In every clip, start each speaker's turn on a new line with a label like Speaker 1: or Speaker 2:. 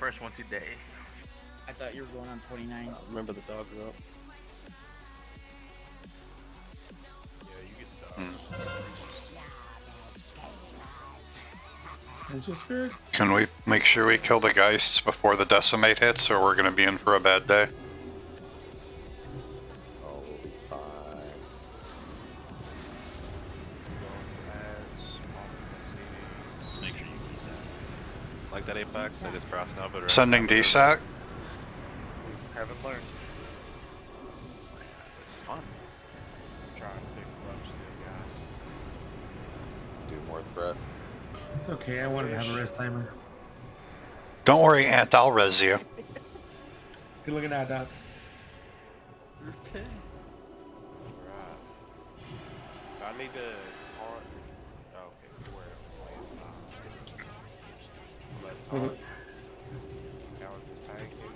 Speaker 1: first one today.
Speaker 2: I thought you were going on 29.
Speaker 3: Remember the dog rope?
Speaker 4: Yeah, you get the dog.
Speaker 5: Angel Spirit?
Speaker 6: Can we make sure we kill the Geists before the Decimate hits, or we're going to be in for a bad day?
Speaker 3: Oh, we'll be fine.
Speaker 4: Just make sure you descend. Like that Apex, I just crossed now, but
Speaker 6: Sending DSAC?
Speaker 1: Haven't learned.
Speaker 4: It's fun.
Speaker 7: Trying to pick up still, guys.
Speaker 3: Do more threat.
Speaker 5: It's okay, I wanted to have a rest timer.
Speaker 6: Don't worry, Ant, I'll res you.
Speaker 5: Good looking out, Doc.
Speaker 7: Right. I need to part. Okay, where? Let's
Speaker 5: Hold
Speaker 7: talk.
Speaker 5: on.
Speaker 7: Alex tanking.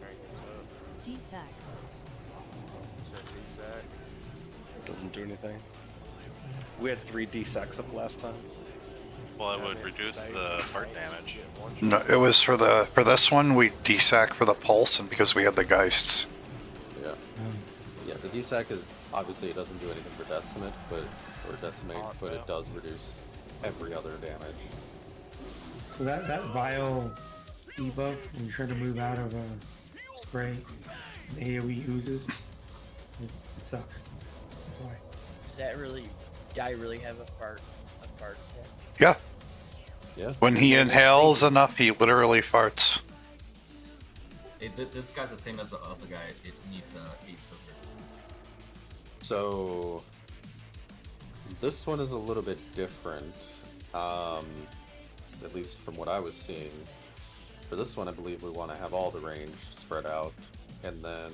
Speaker 7: Tanking
Speaker 8: DSAC.
Speaker 7: up. Set DSAC.
Speaker 3: Doesn't do anything. We had 3 D-sacks up last time.
Speaker 4: Well, it would reduce the fart damage.
Speaker 6: No, it was for this one, we DSAC for the Pulse, and because we had the Geists.
Speaker 3: Yeah. Yeah, the D-sac is, obviously it doesn't do anything for Decimate, or Decimate, but it does reduce every other damage.
Speaker 5: So that Vile debuff, when you're trying to move out of a spray, and AoE oozes, it sucks. Just FYI.
Speaker 2: Does that really, guy really have a fart attack?
Speaker 6: Yeah.
Speaker 3: Yeah.
Speaker 6: When he inhales enough, he literally farts.
Speaker 9: This guy's the same as the other guy. It needs 8 silver.
Speaker 3: So this one is a little bit different, at least from what I was seeing. For this one, I believe we want to have all the range spread out, and then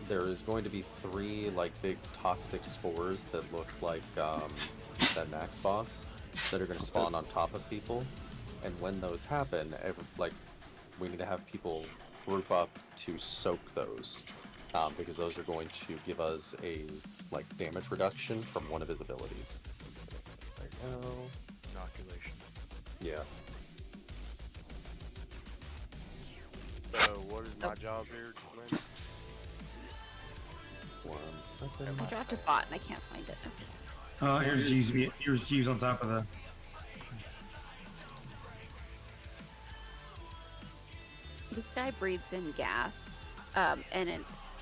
Speaker 3: there is going to be 3 like big toxic spores that look like that max boss that are going to spawn on top of people, and when those happen, we need to have people group up to soak those, because those are going to give us a damage reduction from one of his abilities. Right now,
Speaker 4: Inoculation.
Speaker 3: yeah.
Speaker 7: So, what is my job here, Lynn?
Speaker 3: 1 second.
Speaker 8: I dropped a bot and I can't find it.
Speaker 5: Here's Jeeves on top of the.
Speaker 8: This guy breathes in gas, and it's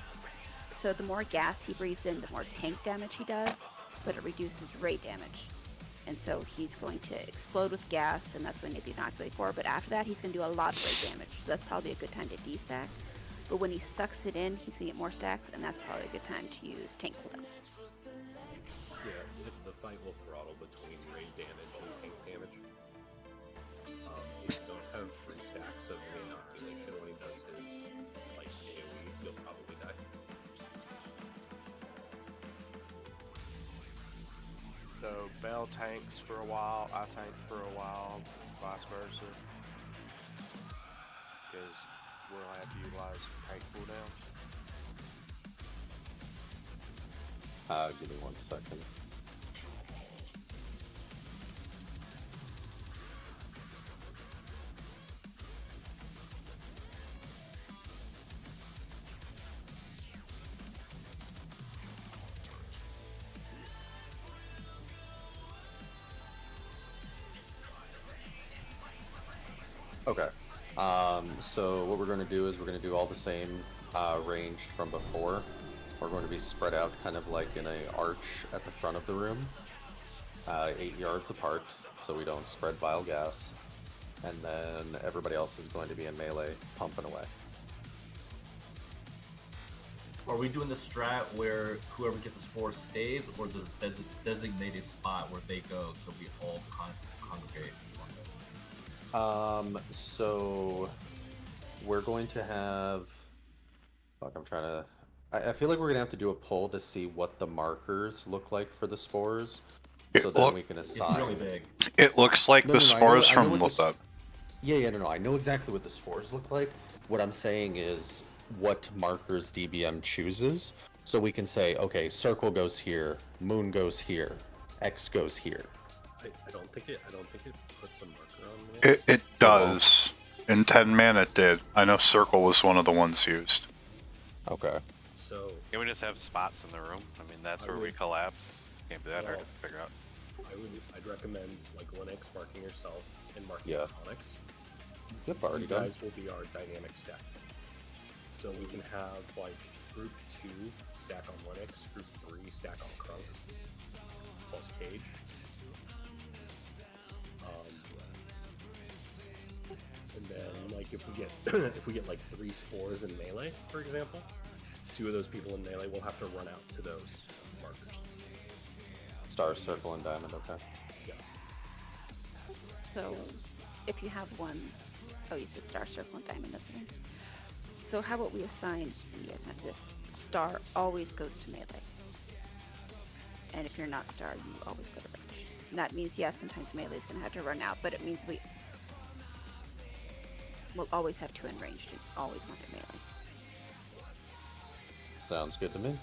Speaker 8: so the more gas he breathes in, the more tank damage he does, but it reduces rate damage. And so he's going to explode with gas, and that's when they inoculate for. But after that, he's going to do a lot of rate damage, so that's probably a good time to de-stack. But when he sucks it in, he's going to get more stacks, and that's probably a good time to use tank cooldowns.
Speaker 9: Yeah, the fight will throttle between raid damage and tank damage. If you don't have 3 stacks of inoculation when he does his AoE, you'll probably die.
Speaker 7: So, Bell tanks for a while, I tank for a while, vice versa. Because we'll have to utilize tank cooldowns.
Speaker 3: Give me 1 second. Okay. So what we're going to do is we're going to do all the same range from before. We're going to be spread out kind of like in a arch at the front of the room, 8 yards apart, so we don't spread vile gas. And then everybody else is going to be in melee, pumping away.
Speaker 9: Are we doing the strat where whoever gets the spore stays, or the designated spot where they go, so we all congregate?
Speaker 3: So we're going to have. Fuck, I'm trying to. I feel like we're gonna have to do a poll to see what the markers look like for the spores, so that we can assign.
Speaker 9: It's really big.
Speaker 6: It looks like the spores from Look.
Speaker 3: Yeah, no, I know exactly what the spores look like. What I'm saying is what markers DBM chooses, so we can say, okay, circle goes here, moon goes here, X goes here.
Speaker 9: I don't think it puts a marker on there.
Speaker 6: It does. In 10 man it did. I know Circle was one of the ones used.
Speaker 3: Okay.
Speaker 9: So
Speaker 4: Can we just have spots in the room? I mean, that's where we collapse. Can't be that hard to figure out.
Speaker 9: I'd recommend like Linux marking yourself and marking
Speaker 3: Yeah.
Speaker 9: Onyx.
Speaker 3: Yep, already
Speaker 9: You
Speaker 3: done.
Speaker 9: guys will be our dynamic stack. So we can have like group 2 stack on Linux, group 3 stack on Crunks, plus Cage. And then like if we get if we get like 3 spores in melee, for example, 2 of those people in melee will have to run out to those markers.
Speaker 3: Star, Circle, and Diamond, okay.
Speaker 9: Yeah.
Speaker 8: So, if you have one, oh, you said star, circle, and diamond. That's nice. So, how about we assign you guys not to this? Star always goes to melee, and if you're not star, you always go to range. And that means yes, sometimes melee is going to have to run out, but it means we'll always have 2 in range. You always want it melee.
Speaker 3: Sounds good to me.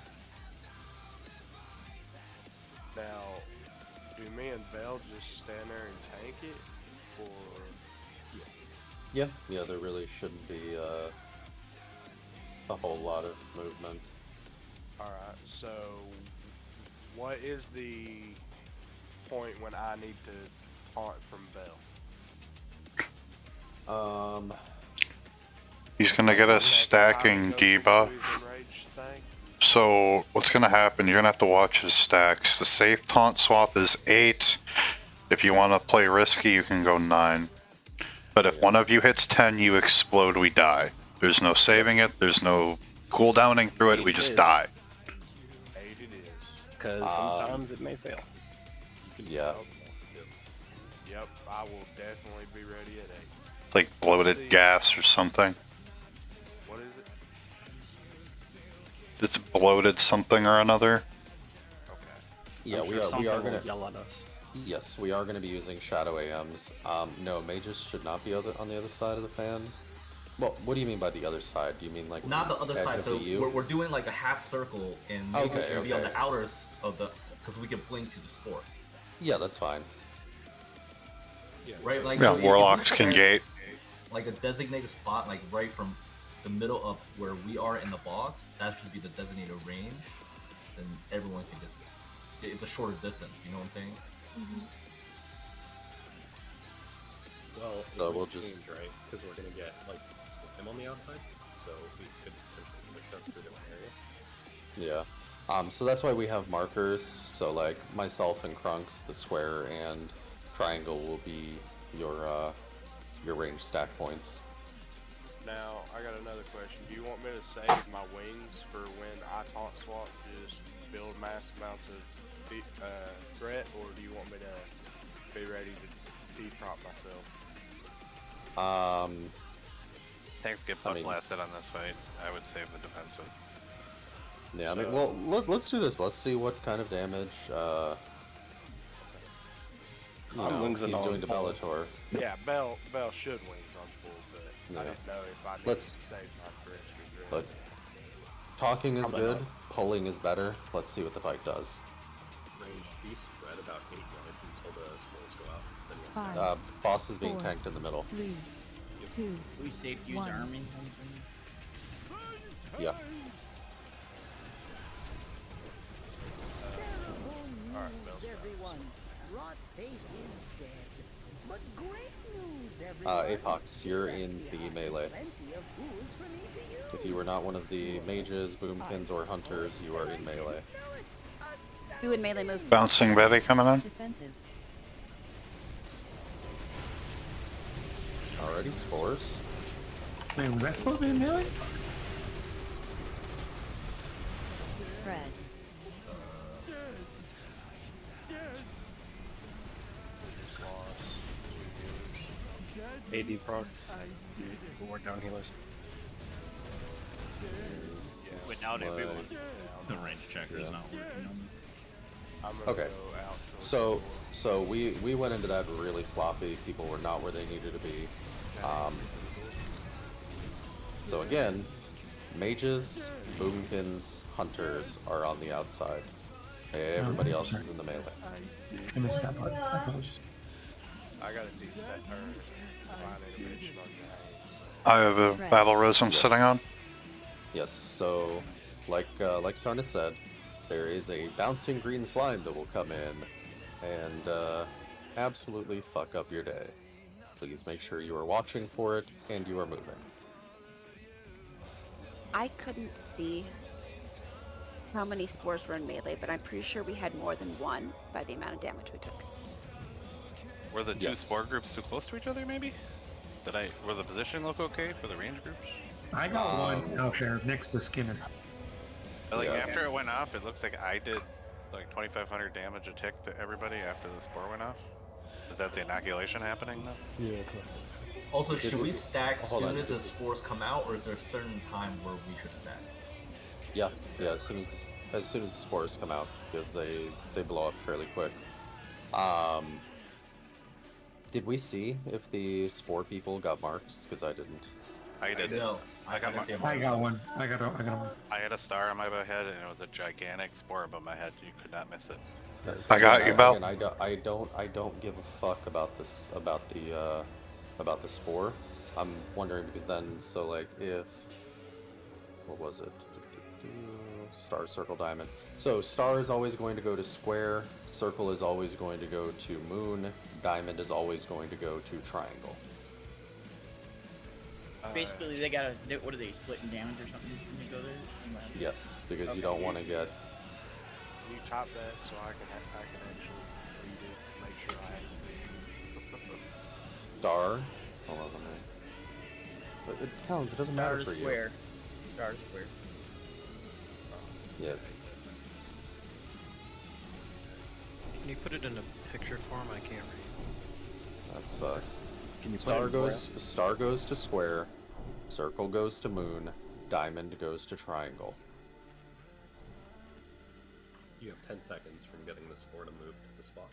Speaker 7: Now, do me and Bell just stand there and tank it, or
Speaker 3: Yeah, there really shouldn't be a whole lot of movement.
Speaker 7: alright, so what is the point when I need to taunt from Bell?
Speaker 6: He's gonna get a stacking debuff. So what's gonna happen? You're gonna have to watch his stacks. The safe taunt swap is 8. If you want to play risky, you can go 9. But if one of you hits 10, you explode. We die. There's no saving it. There's no cooldowning through it. We just die.
Speaker 7: 8 it is.
Speaker 2: Because sometimes it may fail.
Speaker 3: Yeah.
Speaker 7: Yep, I will definitely be ready at 8.
Speaker 6: Like bloated gas or something.
Speaker 7: What is it?
Speaker 6: It's bloated something or another.
Speaker 7: Okay.
Speaker 3: Yeah,
Speaker 2: I'm
Speaker 3: we
Speaker 2: sure
Speaker 3: are
Speaker 2: something will
Speaker 3: gonna.
Speaker 2: yell at us.
Speaker 3: Yes, we are gonna be using Shadow AMs. No, mages should not be on the other side of the fan. Well, what do you mean by the other side? Do you mean like
Speaker 10: Not the other side. So
Speaker 3: you?
Speaker 10: we're doing like a half circle, and maybe
Speaker 3: Okay,
Speaker 10: should be on
Speaker 3: okay.
Speaker 10: the outers of the, because we can blink to the score,
Speaker 3: Yeah, that's fine.
Speaker 10: right? Like
Speaker 6: Yeah,
Speaker 10: so if we
Speaker 6: warlocks can
Speaker 10: set
Speaker 6: gate.
Speaker 10: like a designated spot, like right from the middle of where we are in the boss. That should be the designated range. Then everyone can get. It's a shorter distance. You know what I'm saying?
Speaker 9: Well,
Speaker 3: So
Speaker 9: it
Speaker 3: we'll
Speaker 9: would
Speaker 3: just-
Speaker 9: change, right? Because we're gonna get like slime on the outside, so we could potentially push us to a different area.
Speaker 3: Yeah. So that's why we have markers. So like myself and Krunks, the square and triangle will be your range stack points.
Speaker 7: Now, I got another question. Do you want me to save my wings for when I taunt swap, just build mass amounts of threat, or do you want me to be ready to deprop myself?
Speaker 4: Tanks get
Speaker 3: I
Speaker 4: butt
Speaker 3: mean-
Speaker 4: blasted on this fight. I would save the defensive.
Speaker 3: Yeah, I mean, well, let's do this. Let's see what kind of damage
Speaker 2: Wings and
Speaker 3: he's
Speaker 2: all
Speaker 3: doing to
Speaker 2: full.
Speaker 3: Bellator.
Speaker 7: Yeah, Bell should wings on full, but
Speaker 3: Yeah.
Speaker 7: I didn't know if I needed
Speaker 3: Let's-
Speaker 7: to save my threat.
Speaker 3: But talking is
Speaker 2: Probably
Speaker 3: good,
Speaker 2: not.
Speaker 3: pulling is better. Let's see what the fight does.
Speaker 9: Range be spread about 8 yards until the spores go out. Then you'll
Speaker 11: Five.
Speaker 9: start.
Speaker 3: Boss is being
Speaker 11: 4,
Speaker 3: tanked in the middle.
Speaker 11: 3, 2,
Speaker 2: We safe use
Speaker 11: One.
Speaker 2: army.
Speaker 3: Yeah.
Speaker 7: Alright, Bell.
Speaker 11: everyone. Rotface is dead. But great news, everyone.
Speaker 3: Apox, you're in the melee.
Speaker 11: Plenty of tools for me to use.
Speaker 3: If you were not one of the mages, boomkins, or hunters, you are in melee.
Speaker 8: Who in melee move?
Speaker 6: Bouncing Betty coming in.
Speaker 11: Defensive.
Speaker 3: Already spores.
Speaker 5: Wait, was that supposed to be in melee?
Speaker 11: Spread.
Speaker 2: AD proc. We'll work down healers.
Speaker 12: Without
Speaker 3: Like-
Speaker 12: everyone, the range checker is not working on this.
Speaker 7: I'm gonna
Speaker 3: Okay.
Speaker 7: go out towards
Speaker 3: So,
Speaker 7: the door.
Speaker 3: so we went into that really sloppy. People were not where they needed to be. So again, mages, boomkins, hunters are on the outside. Everybody else is in the melee.
Speaker 5: I missed that part. I apologize.
Speaker 7: I got a decent or fine intervention on that.
Speaker 6: I have a battle res I'm sitting on.
Speaker 3: Yes, so like Sarnit said, there is a bouncing green slime that will come in and absolutely fuck up your day. Please make sure you are watching for it and you are moving.
Speaker 8: I couldn't see how many spores were in melee, but I'm pretty sure we had more than one by the amount of damage we took.
Speaker 4: Were the two spore groups too close to each other, maybe? Was the positioning look okay for the range groups?
Speaker 5: I got one out there next to Skinner.
Speaker 4: But, like, after it went off, it looks like I did like 2,500 damage a tick to everybody after the spore went off. Is that the inoculation happening though?
Speaker 5: Yeah.
Speaker 10: Also, should we stack as soon as the spores come out, or is there a certain time where we should stack?
Speaker 3: Yeah, as soon as the spores come out, because they blow up fairly quick. Did we see if the spore people got marks? Because I didn't.
Speaker 4: I did.
Speaker 10: No,
Speaker 4: I got
Speaker 5: one. I got one.
Speaker 4: I had a star on my head, and it was a gigantic spore above my head. You could not miss it.
Speaker 6: I got you, Bell.
Speaker 3: I don't give a fuck about this about the spore. I'm wondering because then if what was it? Star, circle, diamond. So star is always going to go to square, circle is always going to go to moon, diamond is always going to go to triangle.
Speaker 2: Basically, they gotta. What are they splitting damage or something when they go there?
Speaker 3: Yes, because you don't want to get.
Speaker 7: Can you top that so I can actually read it, make sure I have it?
Speaker 3: Star. Hold on, but it counts. It doesn't matter for
Speaker 2: square. Star to square.
Speaker 3: Yeah.
Speaker 13: Can you put it in a picture form? I can't read.
Speaker 3: That sucks.
Speaker 13: Can you
Speaker 3: star goes to square, circle goes to moon, diamond goes to triangle.
Speaker 9: You have 10 seconds from getting the spore to move to the spot.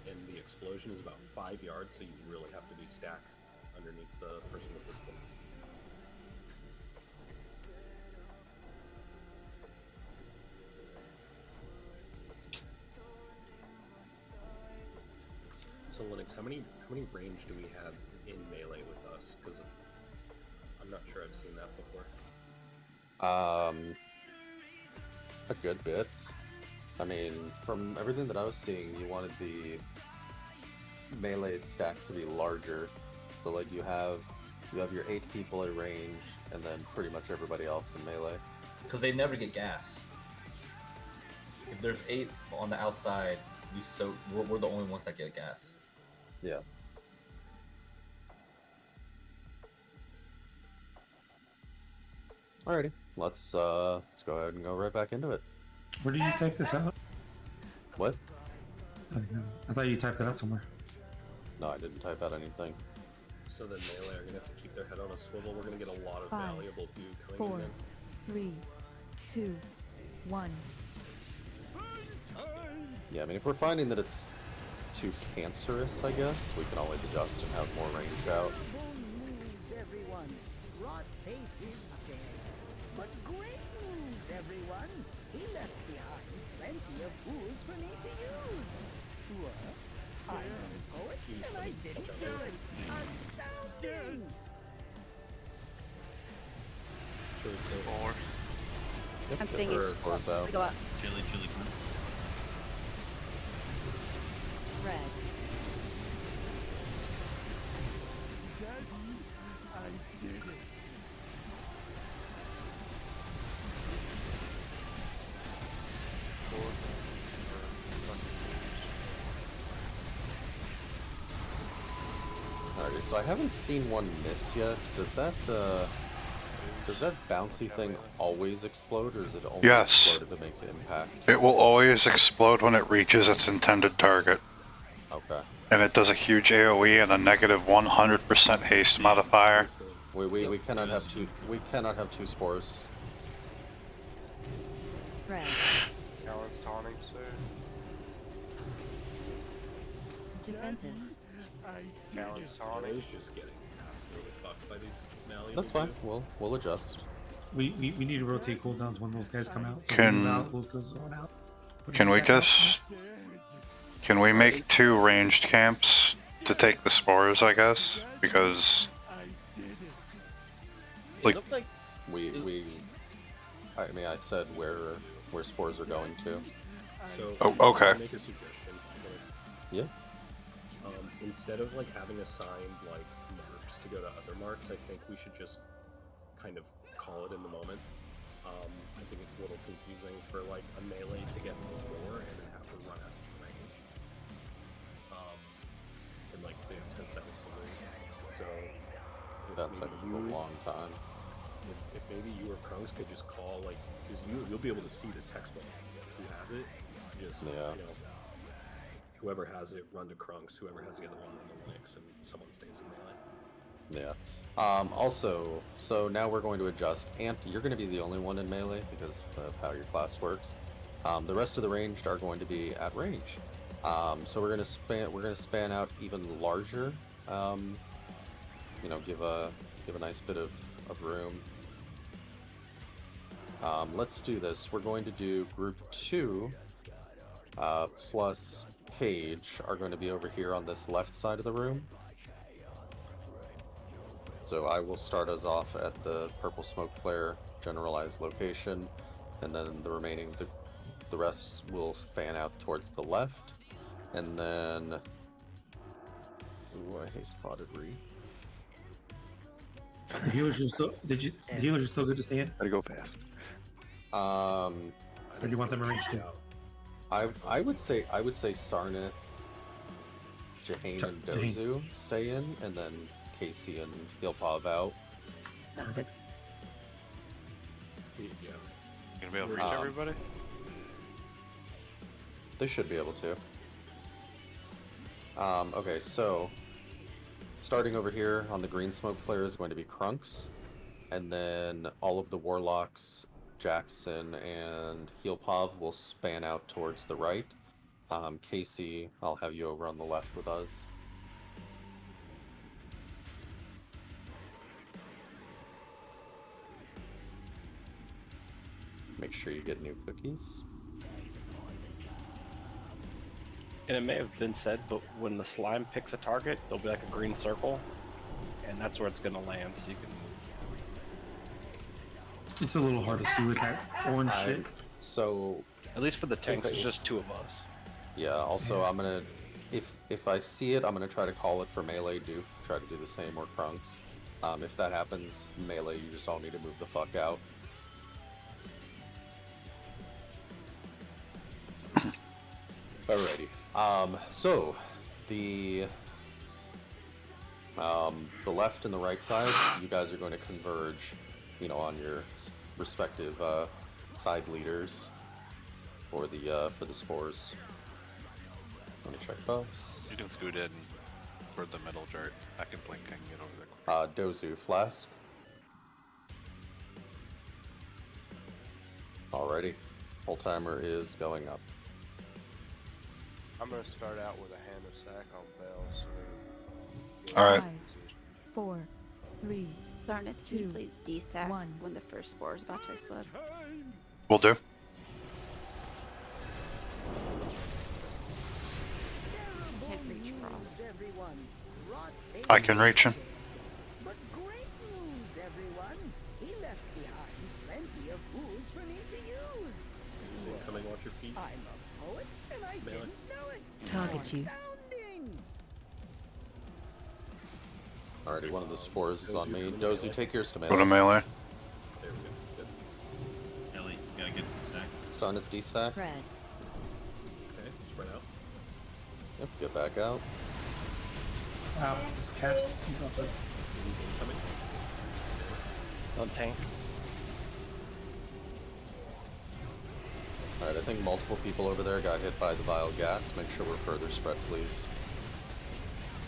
Speaker 9: And the explosion is about 5 yards, so you really have to be stacked underneath the person with the spore. So Linux, how many range do we have in melee with us? Because I'm not sure I've seen that before.
Speaker 3: A good bit. I mean, from everything that I was seeing, you wanted the melee stack to be larger. So like you have your 8 people at range, and then pretty much everybody else in melee.
Speaker 10: Because they never get gas. If there's 8 on the outside, we're the only ones that get gas.
Speaker 3: Yeah. Alrighty, let's go ahead and go right back into it.
Speaker 5: Where did you type this out?
Speaker 3: What?
Speaker 5: I thought you typed it out somewhere.
Speaker 3: No, I didn't type out anything.
Speaker 9: So then melee are gonna have to keep their head on a swivel. We're gonna get a lot of
Speaker 14: 5,
Speaker 9: valuable goo coming
Speaker 14: 4,
Speaker 9: in.
Speaker 14: 3, 2, 1.
Speaker 3: Yeah, I mean, if we're finding that it's too cancerous, I guess, we can always adjust and have more range out.
Speaker 11: News, everyone. Rotface is dead. But great news, everyone. He left behind plenty of fools for me to use. What? I'm a poet, and I didn't do it. Astounding!
Speaker 8: I'm singing.
Speaker 3: Out.
Speaker 8: Go up.
Speaker 12: Chili, come on.
Speaker 14: Red.
Speaker 3: Alrighty, so I haven't seen one miss yet. Does that bouncy thing always explode, or is it only explode if it makes impact?
Speaker 6: It will always explode when it reaches its intended target.
Speaker 3: Okay.
Speaker 6: And it does a huge AoE and a negative 100% haste modifier.
Speaker 3: We cannot have two. We cannot have 2 spores.
Speaker 14: Spread.
Speaker 7: Alan's taunting soon.
Speaker 14: Defensive.
Speaker 7: Alan's taunting.
Speaker 9: He's just getting absolutely fucked by these malleable
Speaker 3: That's fine.
Speaker 9: goo.
Speaker 3: We'll adjust.
Speaker 5: We need to rotate cooldowns when those guys come out. So
Speaker 6: Can-
Speaker 5: out, those goes on out.
Speaker 6: Can we Can we make 2 ranged camps to take the spores, I guess? Because
Speaker 10: It
Speaker 3: Like-
Speaker 10: looked like
Speaker 3: I said where spores are going to.
Speaker 9: So,
Speaker 6: Oh, okay.
Speaker 9: Can I make a suggestion?
Speaker 3: Yeah.
Speaker 9: Instead of like having assigned like marks to go to other marks, I think we should just kind of call it in the moment. I think it's a little confusing for like a melee to get the spore and then have to run out of range. And like they have 10 seconds to lose. So if
Speaker 3: That's like
Speaker 9: maybe
Speaker 3: a long time.
Speaker 9: if maybe you or Krunks could just call like, because you'll be able to see the textbook who has it. Just
Speaker 3: Yeah.
Speaker 9: you know, whoever has it, run to Krunks. Whoever has the other one, run to Linux, and someone stays in melee.
Speaker 3: Yeah. Also, so now we're going to adjust. Ant, you're going to be the only one in melee because of how your class works. The rest of the ranged are going to be at range. So we're going to span out even larger. You know, give a nice bit of room. Let's do this. We're going to do group 2 plus Cage are going to be over here on this left side of the room. So I will start us off at the purple smoke flare generalized location, and then the remaining, the rest will fan out towards the left, and then ooh, I hate spotted Reed.
Speaker 5: The healers are still. The healers are still good to stand.
Speaker 1: Gotta go fast.
Speaker 5: Or do you want them arranged too?
Speaker 3: I would say Sarnit, Jahane, and Dozu stay in, and then Casey and Heelpav out.
Speaker 8: That's good.
Speaker 9: Yeah.
Speaker 4: You gonna be able to reach everybody?
Speaker 3: They should be able to. Okay, so starting over here on the green smoke flare is going to be Krunks, and then all of the warlocks, Jackson and Heelpav will span out towards the right. Casey, I'll have you over on the left with us. Make sure you get new cookies.
Speaker 15: And it may have been said, but when the slime picks a target, there'll be like a green circle, and that's where it's going to land. So you can.
Speaker 5: It's a little hard to see with that orange shit.
Speaker 3: So
Speaker 15: at least for the tanks, it's just 2 of us.
Speaker 3: Yeah. Also, I'm gonna, if I see it, I'm gonna try to call it for melee. Try to do the same or Krunks. If that happens, melee, you just all need to move the fuck out. Alrighty. So the left and the right side, you guys are going to converge, you know, on your respective side leaders for the spores. Let me check those.
Speaker 4: You can scoot in toward the middle, Jart. I can blink and get over there.
Speaker 3: Dozu, Flask. Alrighty. Full timer is going up.
Speaker 7: I'm gonna start out with a hand of sack on Bell. So
Speaker 6: All right.
Speaker 14: 5, 4, 3,
Speaker 8: Darn, can you
Speaker 14: 2,
Speaker 8: please desack
Speaker 14: 1.
Speaker 8: when the first spore is about to explode?
Speaker 6: Will do.
Speaker 8: Can't reach Frost.
Speaker 11: Everyone. Rotface
Speaker 6: I can reach him.
Speaker 11: But great news, everyone! He left behind plenty of booze for me to use.
Speaker 9: Is it coming off your feet?
Speaker 11: I'm a poet, and I
Speaker 9: Melee.
Speaker 11: didn't know it.
Speaker 14: Target you.
Speaker 11: Astounding!
Speaker 3: Alrighty, one of the spores is on me. Dozu, take yours to melee.
Speaker 6: Go to melee.
Speaker 9: There we go. Good.
Speaker 12: Ellie, you gotta get to the stack.
Speaker 3: Start at the D-sack.
Speaker 14: Spread.
Speaker 9: Okay, spread out.
Speaker 3: Yep, get back out.
Speaker 5: Just cast. Keep off us.
Speaker 9: Who's incoming?
Speaker 15: On tank.
Speaker 3: Alright, I think multiple people over there got hit by the vile gas. Make sure we're further spread, please.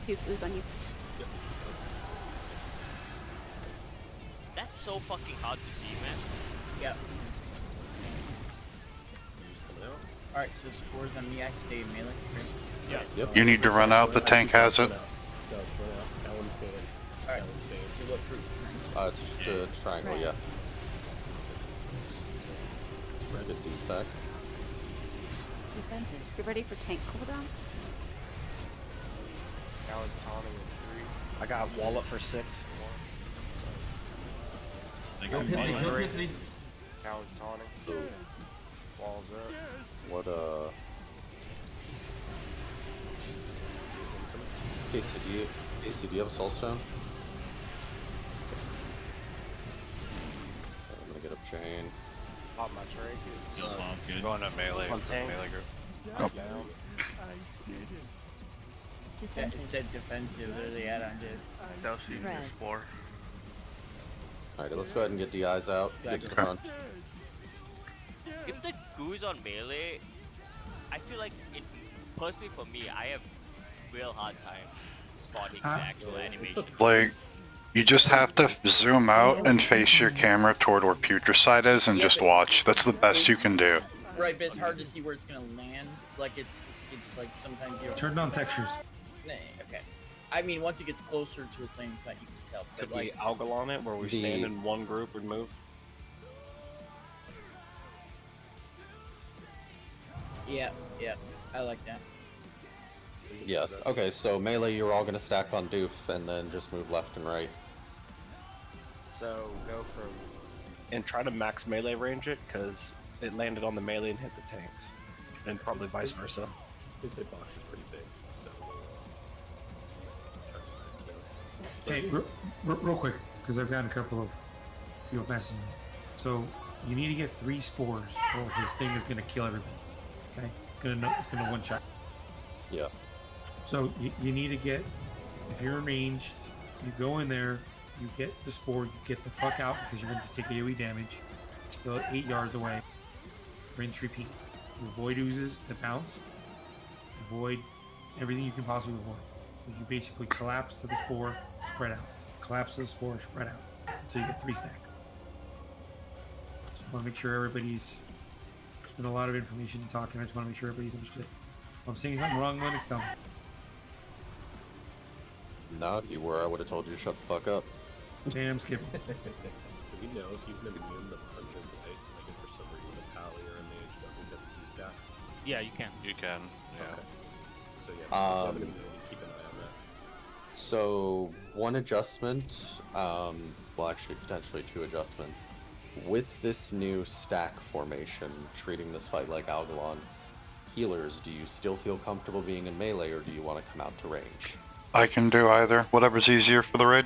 Speaker 8: Who's on you?
Speaker 2: That's so fucking hard to see, man. Yep.
Speaker 9: Who's coming out?
Speaker 2: Alright, so spores on me, I stay in melee.
Speaker 15: Yeah.
Speaker 3: Yep.
Speaker 6: You need to run out. The tank has it.
Speaker 9: Doug, run out. Alan, stay in.
Speaker 2: Alright.
Speaker 9: Alan, stay in.
Speaker 2: To what group?
Speaker 3: To triangle, yeah.
Speaker 9: Spread.
Speaker 3: Good D-stack.
Speaker 14: Defensive.
Speaker 8: You ready for tank cooldowns?
Speaker 7: Alan's taunting in 3.
Speaker 15: I got wall up for 6.
Speaker 12: Like,
Speaker 10: Go
Speaker 12: I'm
Speaker 10: pissy,
Speaker 12: fine.
Speaker 10: go pissy.
Speaker 7: Now he's taunting. Walls up.
Speaker 3: What Casey, do you have a soul stone? Okay, I'm gonna get up Jane.
Speaker 7: Pop my trinket.
Speaker 12: Heal Bob, good.
Speaker 4: Going to melee.
Speaker 7: On tanks.
Speaker 4: Melee group.
Speaker 7: Down.
Speaker 2: It said defensive, literally add on did.
Speaker 1: That was using
Speaker 14: Red.
Speaker 1: the spore.
Speaker 3: Alright, let's go ahead and get DIs out. Get to the front.
Speaker 16: If the goo is on melee, I feel like it. Personally, for me, I have real hard time spotting the actual animation.
Speaker 6: Like, you just have to zoom out and face your camera toward where Putricide is and just watch. That's the best you can do.
Speaker 2: Right, but it's hard to see where it's gonna land. Like it's like sometimes you
Speaker 5: Turn on textures.
Speaker 2: Nah, okay. I mean, once it gets closer to a thing, that you can tell.
Speaker 15: Could
Speaker 2: But
Speaker 15: we
Speaker 2: like,
Speaker 15: algal on it where we stand in one group and move?
Speaker 2: yeah, I like that.
Speaker 3: Yes. Okay, so melee, you're all gonna stack on Doof and then just move left and right.
Speaker 7: So go from and try to max melee range it because it landed on the melee and hit the tanks, and probably vice versa.
Speaker 9: His hitbox is pretty big, so.
Speaker 5: Hey, real quick, because I've gotten a couple of people messaging me. So you need to get 3 spores, or his thing is gonna kill everybody. Okay, it's gonna one shot.
Speaker 3: Yeah.
Speaker 5: So you need to get, if you're ranged, you go in there, you get the spore, you get the fuck out because you're going to take AoE damage. Still 8 yards away. Rinse, repeat. You avoid oozes that bounce. Avoid everything you can possibly avoid. You basically collapse to the spore, spread out. Collapse to the spore, spread out. Until you get 3 stack. Just want to make sure everybody's, there's been a lot of information and talking. I just want to make sure everybody's understood. If I'm saying something wrong, Linux, tell me.
Speaker 3: No, if you were, I would have told you to shut the fuck up.
Speaker 5: Damn, skipping.
Speaker 9: Do you know if you can immune the pungent light? Like if for some reason a pally or a mage doesn't get the stack?
Speaker 12: Yeah, you can.
Speaker 4: You can. Yeah.
Speaker 9: Okay. So yeah, if you have an immunity, keep an eye on that.
Speaker 3: So one adjustment, well actually potentially 2 adjustments. With this new stack formation, treating this fight like Algalon, healers, do you still feel comfortable being in melee or do you want to come out to range?
Speaker 6: I can do either. Whatever's easier for the raid.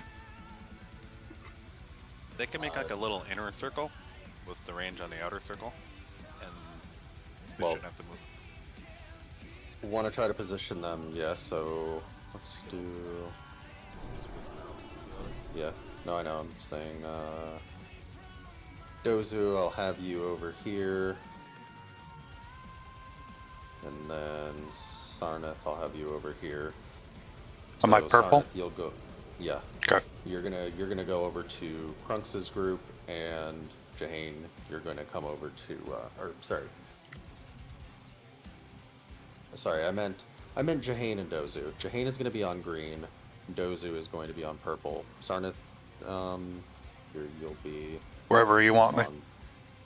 Speaker 4: They can make like a little inner circle with the range on the outer circle, and we shouldn't have to move.
Speaker 3: Want to try to position them, yeah, so let's do... Yeah, no, I know, I'm saying, Dozu, I'll have you over here. And then Sarnath, I'll have you over here.
Speaker 6: Am I purple?
Speaker 3: Sarnath, you'll go, yeah.
Speaker 6: Okay.
Speaker 3: You're gonna go over to Krunx's group, and Jahane, you're gonna come over to, sorry, I meant Jahane and Dozu. Jahane is gonna be on green, Dozu is going to be on purple. Sarnath, you'll be...
Speaker 6: Wherever you want me.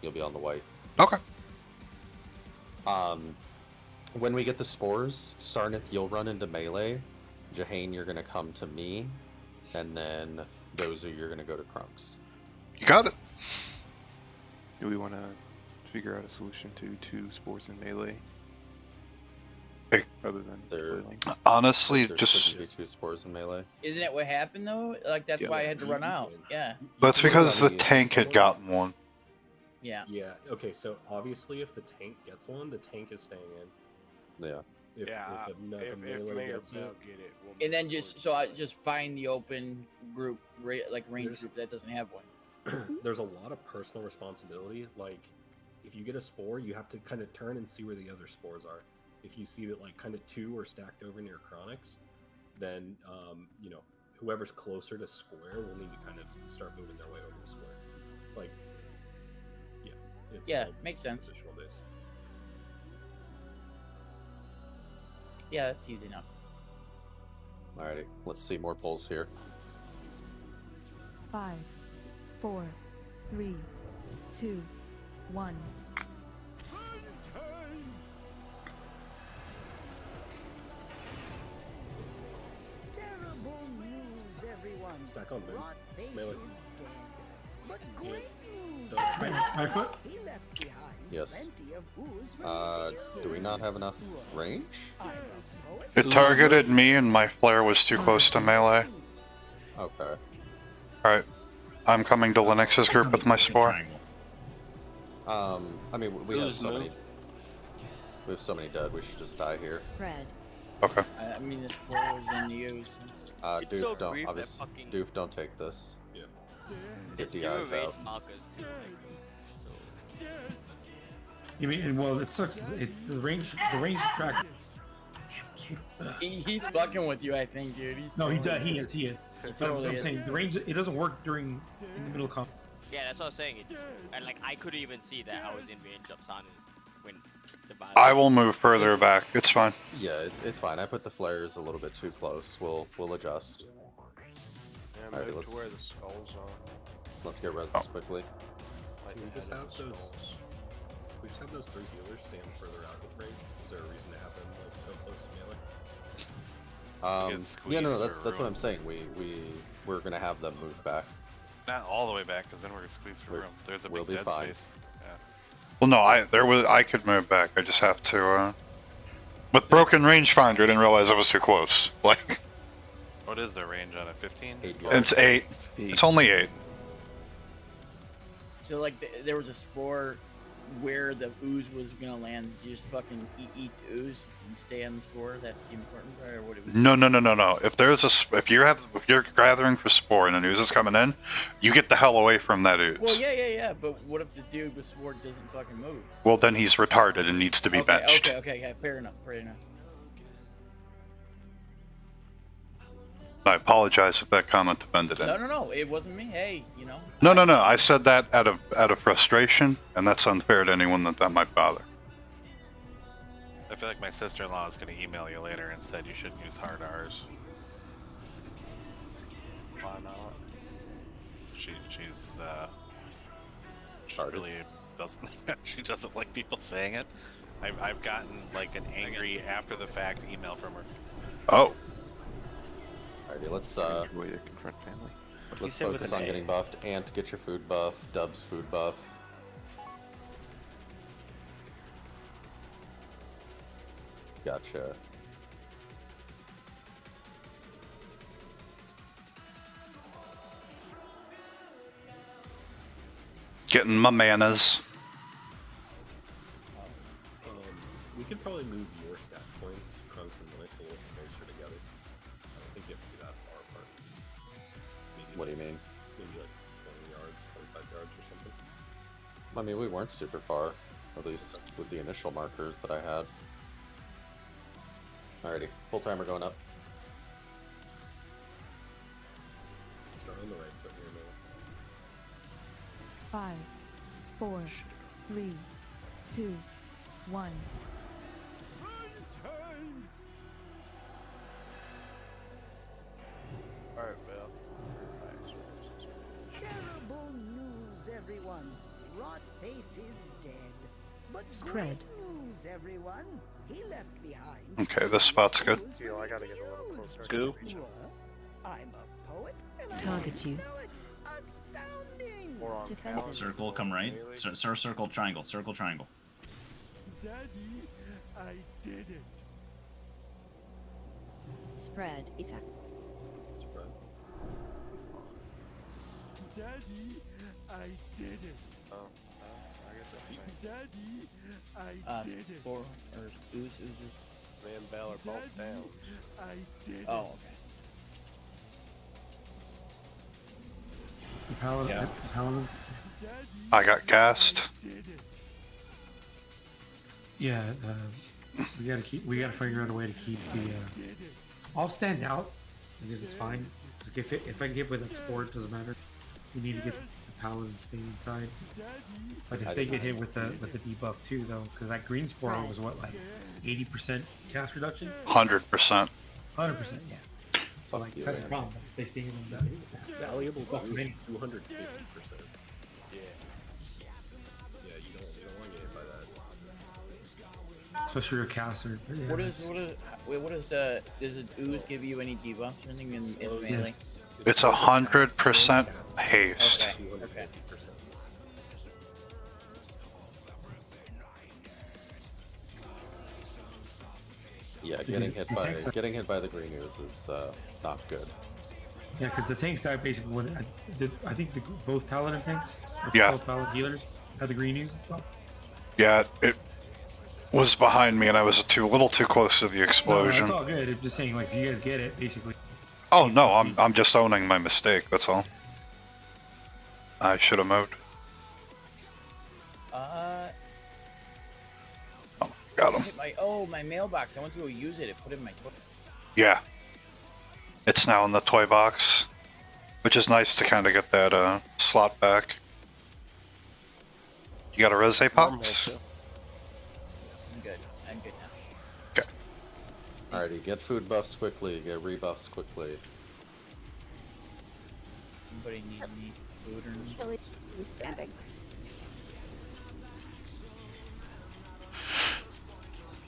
Speaker 3: You'll be on the white.
Speaker 6: Okay.
Speaker 3: When we get the spores, Sarnath, you'll run into melee. Jahane, you're gonna come to me, and then Dozu, you're gonna go to Krunx.
Speaker 6: You got it.
Speaker 17: Do we want to figure out a solution to 2 spores in melee?
Speaker 6: Hey.
Speaker 17: Other than flailing?
Speaker 6: Honestly,
Speaker 3: There
Speaker 6: just...
Speaker 3: shouldn't be 2 spores in melee.
Speaker 2: Isn't that what happened though? Like that's why I had to run out. Yeah.
Speaker 6: That's because the tank had gotten one.
Speaker 2: Yeah.
Speaker 9: Yeah, okay, so obviously if the tank gets one, the tank is staying in.
Speaker 3: Yeah.
Speaker 9: If another melee gets it,
Speaker 2: And then I just find the open group, like range group that doesn't have one.
Speaker 9: there's a lot of personal responsibility. Like, if you get a spore, you have to kind of turn and see where the other spores are. If you see that like kind of 2 are stacked over near Chronics, then whoever's closer to square will need to kind of start moving their way over to square. Like,
Speaker 2: yeah, makes sense.
Speaker 9: Positional based.
Speaker 2: Yeah, that's easy enough.
Speaker 3: Alrighty, let's see more polls here.
Speaker 14: 5, 4, 3, 2, 1.
Speaker 11: Terrible news, everyone.
Speaker 9: Stack on mid.
Speaker 11: Rotface
Speaker 9: Melee.
Speaker 11: is dead. But great news.
Speaker 5: My foot?
Speaker 11: He left behind
Speaker 3: Yes.
Speaker 11: plenty of ooze for me to
Speaker 3: Do we not have enough range?
Speaker 6: It targeted me and my flare was too close to melee.
Speaker 3: Okay.
Speaker 6: Alright. I'm coming to Linux's group with my spore.
Speaker 3: I mean, we have
Speaker 15: Ooze
Speaker 3: so many.
Speaker 15: move.
Speaker 3: We have so many dead. We should just die here.
Speaker 14: Spread.
Speaker 6: Okay.
Speaker 2: I mean, the spore was in use.
Speaker 16: It's
Speaker 3: Doof,
Speaker 16: so
Speaker 3: don't
Speaker 16: brief that
Speaker 3: obviously.
Speaker 16: fucking-
Speaker 3: Doof, don't take this.
Speaker 9: Yeah.
Speaker 3: Get
Speaker 16: It's
Speaker 3: the
Speaker 16: zero
Speaker 3: eyes
Speaker 16: range
Speaker 3: out.
Speaker 16: markers too. Like, so
Speaker 5: You mean, well, it sucks. The range track.
Speaker 2: He's fucking with you, I think, dude.
Speaker 5: No, he does. He is. He
Speaker 2: totally
Speaker 5: I'm
Speaker 2: is.
Speaker 5: saying the range. It doesn't work in the middle of combat.
Speaker 16: yeah, that's what I was saying. It's and like I couldn't even see that I was in range of Sun when the battle.
Speaker 6: I will move further back. It's fine.
Speaker 3: Yeah, it's fine. I put the flares a little bit too close. We'll adjust.
Speaker 7: Yeah,
Speaker 3: Alrighty,
Speaker 7: move
Speaker 3: let's
Speaker 7: to where the skulls are.
Speaker 3: let's get reses quickly.
Speaker 7: Like
Speaker 9: Can we
Speaker 7: the
Speaker 9: just
Speaker 7: head
Speaker 9: have
Speaker 7: of the
Speaker 9: those?
Speaker 7: skulls.
Speaker 9: We just have those 3 healers stand further out with range. Is there a reason to have them like so close to melee?
Speaker 3: Yeah, no,
Speaker 4: squeezed
Speaker 3: that's
Speaker 4: or
Speaker 3: what I'm
Speaker 4: ruined.
Speaker 3: saying. We're gonna have them move back.
Speaker 4: Not all the way back, because then we're squeezed for room. There's a
Speaker 3: we'll
Speaker 4: big
Speaker 3: be
Speaker 4: dead
Speaker 3: fine.
Speaker 4: space. Yeah.
Speaker 6: Well, no, I could move back. I just have to, with broken rangefinder, I didn't realize I was too close. Like,
Speaker 4: What is the range on it? 15?
Speaker 6: it's 8. It's only 8.
Speaker 2: So like, there was a spore where the ooze was gonna land. You just fucking eat the ooze and stay on the spore. That's the important part, or what? It was.
Speaker 6: No. If you're gathering for spore and an ooze is coming in, you get the hell away from that ooze.
Speaker 2: Well, yeah. But what if the dude with sword doesn't fucking move?
Speaker 6: Well, then he's retarded and needs to be benched.
Speaker 2: Okay. Fair enough.
Speaker 6: I apologize if that comment offended him.
Speaker 2: No. It wasn't me. Hey, you know.
Speaker 6: No. I said that out of frustration, and that's unfair to anyone that might bother.
Speaker 4: I feel like my sister-in-law is going to email you later and said you shouldn't use hard R's.
Speaker 7: Why not?
Speaker 4: She really doesn't. She doesn't like people saying it. I've gotten like an angry after the fact email from her.
Speaker 6: Oh.
Speaker 3: Alrighty, let's
Speaker 17: Way to confront family.
Speaker 3: let's focus on getting buffed. Ant, get your food buff. Dubs, food buff. Gotcha.
Speaker 6: Getting my manas.
Speaker 9: We could probably move your stat points, Krunks and Linux, a little closer together. I don't think you have to be that far apart. Maybe
Speaker 3: What do you mean?
Speaker 9: Maybe like 20 yards, 25 yards or something.
Speaker 3: I mean, we weren't super far, at least with the initial markers that I had. Alrighty, full timer going up.
Speaker 9: Start on the right foot here, man.
Speaker 14: 5, 4, 3, 2, 1.
Speaker 7: Alright, Bell.
Speaker 11: Terrible news, everyone. Rotface is dead. But
Speaker 14: Spread.
Speaker 11: great news, everyone. He left behind.
Speaker 6: Okay, this spot's good.
Speaker 1: Feel I gotta get a little closer.
Speaker 17: Go.
Speaker 11: I'm a poet, and I
Speaker 14: Target
Speaker 11: didn't
Speaker 14: you.
Speaker 11: know it. Astounding.
Speaker 7: Or on
Speaker 14: Defend-
Speaker 7: calendar,
Speaker 12: Circle, come right. Circle, triangle. Circle, triangle.
Speaker 11: Daddy, I did it.
Speaker 8: Spread. Isak.
Speaker 9: Spread.
Speaker 11: Daddy, I did it.
Speaker 7: Oh, I guess that's fine.
Speaker 11: Daddy, I did it.
Speaker 2: Spore or ooze.
Speaker 7: Me and Bell are both down.
Speaker 11: I did
Speaker 2: Oh, okay.
Speaker 5: The Paladin.
Speaker 6: I got gassed.
Speaker 5: Yeah, we gotta figure out a way to keep the. I'll stand out because it's fine. If I get with that sport, it doesn't matter. We need to get the Paladin staying inside. But if they get hit with the debuff too, though, because that green spore was what, like 80% cast reduction?
Speaker 6: 100%.
Speaker 5: 100%, yeah. So like that's the problem. If they stay in that
Speaker 9: Valuable
Speaker 5: buffs
Speaker 9: boost,
Speaker 5: many.
Speaker 9: 250%. Yeah. Yeah, you don't want to get hit by that.
Speaker 5: Especially your caster. Yeah,
Speaker 2: What is does it ooze give you any debuffs or anything in melee?
Speaker 6: It's 100% haste.
Speaker 2: Okay.
Speaker 3: Yeah,
Speaker 5: Because
Speaker 3: getting hit by the green ooze is not good.
Speaker 5: Yeah, because the tanks died basically when I think both Paladin tanks, or
Speaker 6: Yeah.
Speaker 5: both Paladin healers, had the green ooze. Well,
Speaker 6: Yeah, it was behind me, and I was a little too close to the
Speaker 5: no,
Speaker 6: explosion.
Speaker 5: it's all good. I'm just saying, like, if you guys get it, basically.
Speaker 6: Oh no, I'm just owning my mistake. That's all. I should have mowed. Got him.
Speaker 2: My mailbox. I went to go use it. It put it in my toilet.
Speaker 6: Yeah. It's now in the toy box, which is nice to kind of get that slot back. You got a res pops?
Speaker 2: I'm good. I'm good now.
Speaker 6: Okay.
Speaker 3: Alrighty, get food buffs quickly, get rebuffs quickly.
Speaker 2: Anybody need any food or anything?
Speaker 8: Chili, who's standing?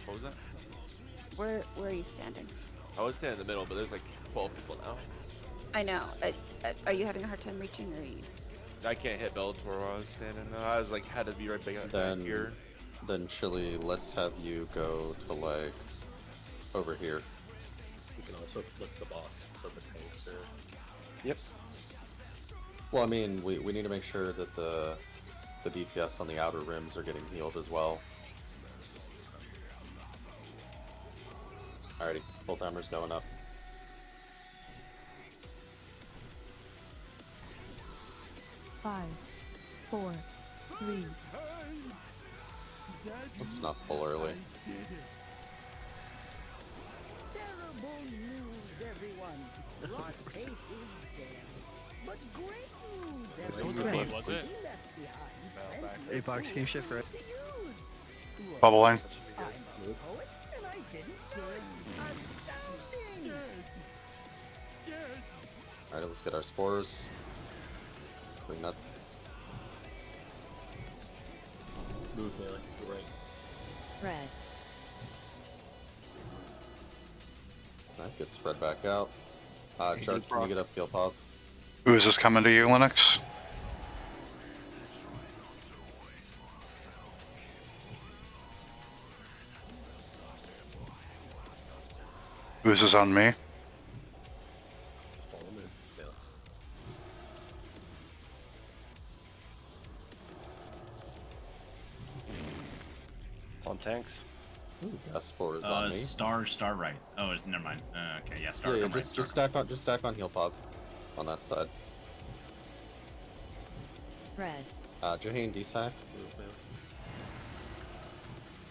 Speaker 18: What was that?
Speaker 8: Where are you standing?
Speaker 18: I was standing in the middle, but there's like 12 people now.
Speaker 8: I know. Are you having a hard time reaching, or are you?
Speaker 18: I can't hit Bellator where I was standing. I was like, had to be right back here.
Speaker 3: Then Chili, let's have you go to like over here.
Speaker 9: You can also flip the boss so the tanks are.
Speaker 18: Yep.
Speaker 3: Well, I mean, we need to make sure that the DPS on the outer rims are getting healed as well. Alrighty, full timer's going up.
Speaker 14: Five, 4, 3.
Speaker 3: Let's not pull early.
Speaker 11: Terrible news, everyone. Rotface is dead. But great news, everyone.
Speaker 13: Was it?
Speaker 11: He left behind plenty of
Speaker 1: Apex, can you shift right?
Speaker 11: to use.
Speaker 6: Bubbling.
Speaker 11: I'm a poet, and I didn't know it. Astounding!
Speaker 3: Alright, let's get our spores. Clean nuts.
Speaker 9: Move melee, to the right.
Speaker 14: Spread.
Speaker 3: Alright, get spread back out. Chart, can you get up heal POV?
Speaker 6: Who is this coming to you, Linux? Who is this on me?
Speaker 9: Follow me. Yeah.
Speaker 15: On tanks.
Speaker 3: Ooh, gas spores on me.
Speaker 12: Star right. Oh, never mind. Okay, yeah, star.
Speaker 3: Yeah,
Speaker 12: come right,
Speaker 3: just stack on heal POV on that side.
Speaker 14: Spread.
Speaker 3: Jahane, D-sack.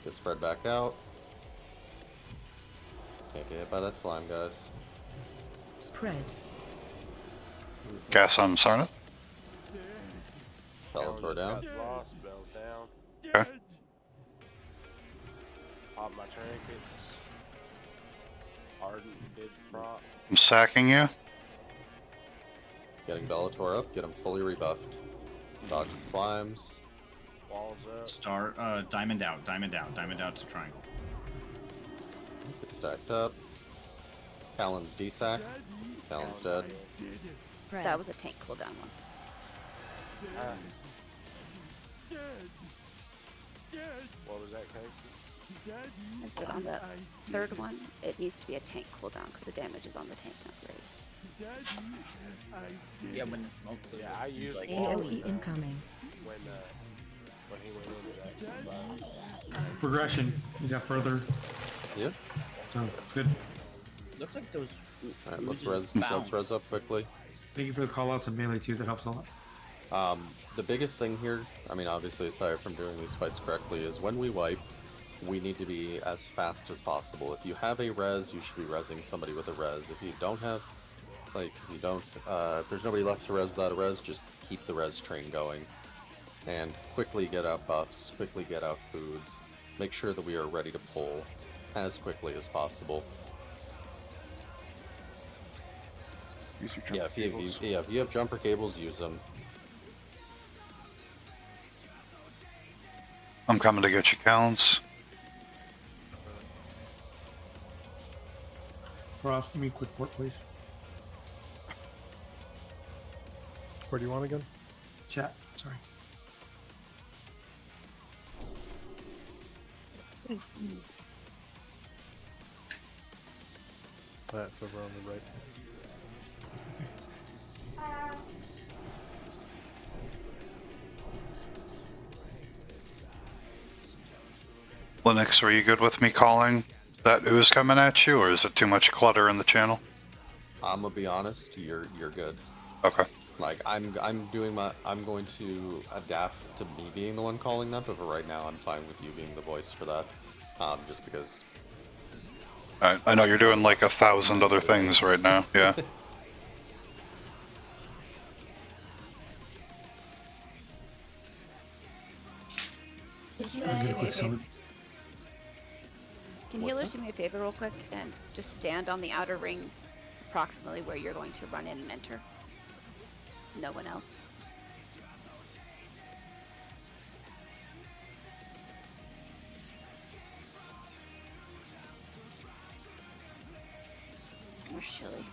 Speaker 3: Get spread back out. Can't get hit by that slime, guys.
Speaker 14: Spread.
Speaker 6: Gas on Sarnath.
Speaker 3: Bellator down.
Speaker 7: Lost, bell down.
Speaker 6: Okay.
Speaker 7: Pop my trinkets. Ardent did prop.
Speaker 6: I'm sacking you.
Speaker 3: Getting Bellator up, get him fully rebuffed. Dodge slimes.
Speaker 7: Walls up.
Speaker 12: Star, diamond out to triangle.
Speaker 3: Get stacked up. Talon's D-sack. Talon's dead.
Speaker 14: Spread.
Speaker 8: That was a tank cooldown one.
Speaker 7: What was that, Casey?
Speaker 8: I said on the third one, it needs to be a tank cooldown because the damage is on the tank, not great.
Speaker 2: Yeah, when the smoke clears.
Speaker 7: Yeah, I used
Speaker 2: like,
Speaker 14: AoE incoming.
Speaker 7: when he went into that.
Speaker 5: Progression. You got further.
Speaker 3: Yep.
Speaker 5: So good.
Speaker 2: Looks like those.
Speaker 3: Alright, let's
Speaker 2: oozes
Speaker 3: res up quickly.
Speaker 5: Thank you for the call outs and melee too. That helps a lot.
Speaker 3: The biggest thing here, I mean, obviously, aside from doing these fights correctly, is when we wipe, we need to be as fast as possible. If you have a res, you should be resing somebody with a res. If you don't have, if there's nobody left to res without a res, just keep the res train going. And quickly get out buffs, quickly get out foods. Make sure that we are ready to pull as quickly as possible.
Speaker 17: Use your jumper cables.
Speaker 3: If you have jumper cables, use them.
Speaker 6: I'm coming to get you, Callens.
Speaker 5: Ross, give me a quick port, please.
Speaker 17: Where do you want again?
Speaker 5: Chat. Sorry.
Speaker 17: That's over on the right.
Speaker 6: Linux, are you good with me calling that ooze coming at you, or is it too much clutter in the channel?
Speaker 3: I'm gonna be honest. You're good.
Speaker 6: Okay.
Speaker 3: Like I'm going to adapt to me being the one calling that, but for right now, I'm fine with you being the voice for that. Just because.
Speaker 6: I know you're doing like 1,000 other things right now. Yeah.
Speaker 8: Can healers do me a favor real quick and just stand on the outer ring approximately where you're going to run in and enter? No one else. Where's Chili?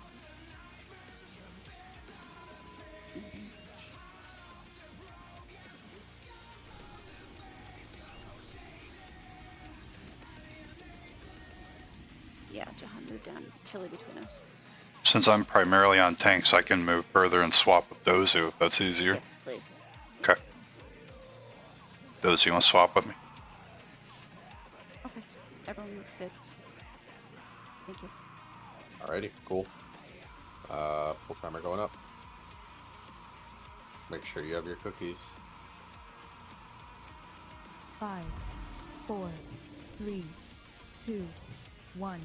Speaker 8: Yeah, Jahan, move down. Chili between us.
Speaker 6: Since I'm primarily on tanks, I can move further and swap with Dozu if that's easier.
Speaker 8: Yes, please.
Speaker 6: Okay. Dozu, you want to swap with me?
Speaker 8: Okay. Everyone looks good. Thank you.
Speaker 3: Alrighty, cool. Full timer going up. Make sure you have your cookies.
Speaker 14: 5, 4, 3, 2, 1.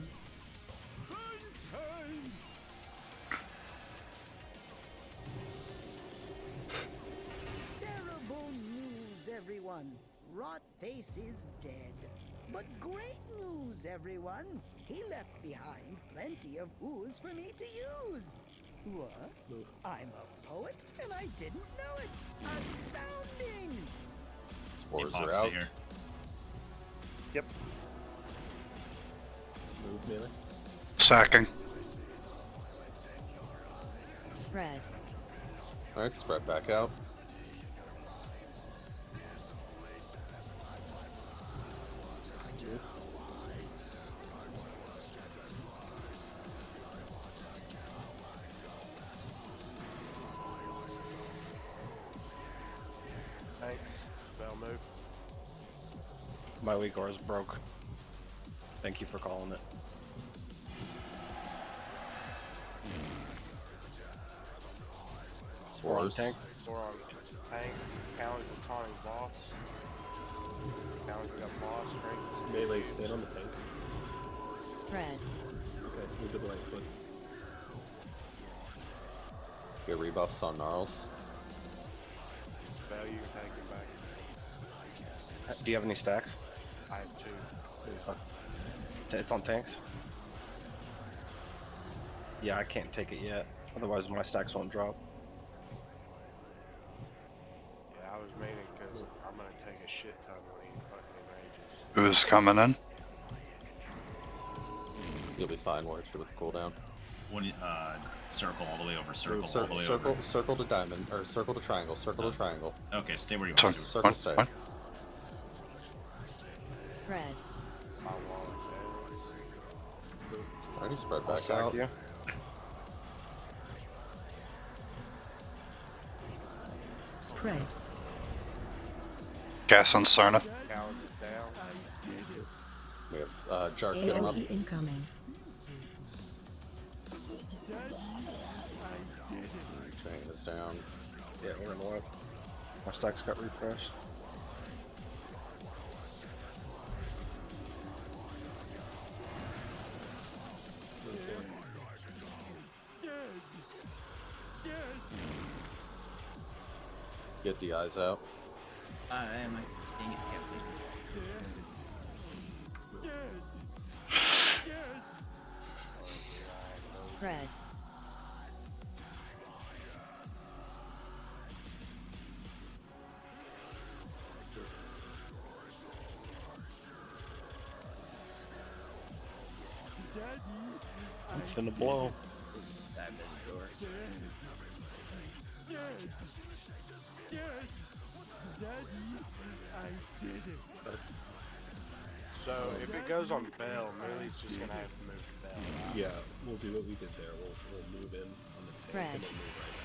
Speaker 11: Terrible news, everyone. Rotface is dead. But great news, everyone. He left behind plenty of ooze for me to use. What? I'm a poet and I didn't know it. Astounding!
Speaker 3: Spores are out.
Speaker 12: Here.
Speaker 17: Yep.
Speaker 3: Move melee.
Speaker 6: Sacking.
Speaker 14: Spread.
Speaker 3: Alright, spread back out.
Speaker 7: Thanks. Bell move.
Speaker 15: My Uyghur is broke. Thank you for calling it. We're on tank.
Speaker 7: We're on tank. Challenge the taunting boss. Challenge we got boss strength.
Speaker 17: Melee, stand on the tank.
Speaker 14: Spread.
Speaker 17: Okay, move to the right foot.
Speaker 3: Get rebuffs on Gnarls.
Speaker 7: Value tank him back.
Speaker 15: Do you have any stacks?
Speaker 7: I have 2.
Speaker 15: It's on tanks. Yeah, I can't take it yet. Otherwise, my stacks won't drop.
Speaker 7: Yeah, I was meaning because I'm gonna take a shit ton when he fucking enrages.
Speaker 6: Ooze coming in.
Speaker 3: You'll be fine, watch it with cooldown.
Speaker 12: One, circle all the way over. Circle all the way over.
Speaker 3: Circle to diamond, or circle to triangle. Circle to triangle.
Speaker 12: Okay, stay where you
Speaker 6: Turn.
Speaker 12: are.
Speaker 3: Circle stay.
Speaker 14: Spread.
Speaker 7: My wall is
Speaker 3: Alrighty, spread
Speaker 15: I'll
Speaker 3: back
Speaker 15: sack
Speaker 3: out.
Speaker 15: you.
Speaker 14: Spread.
Speaker 6: Gas on Sarna.
Speaker 7: Challenge is down.
Speaker 3: We have Jark, get him up.
Speaker 14: AoE incoming.
Speaker 3: Chain is down.
Speaker 15: Yeah, we're in the left. My stacks got refreshed.
Speaker 3: Get the eyes out.
Speaker 2: Dang it,
Speaker 14: Spread.
Speaker 15: I'm finna blow.
Speaker 7: So if it goes on Bell, Millie's just gonna have to move belt.
Speaker 9: Yeah, we'll do what we did there. We'll move in on the tank
Speaker 14: Spread.
Speaker 9: and then move right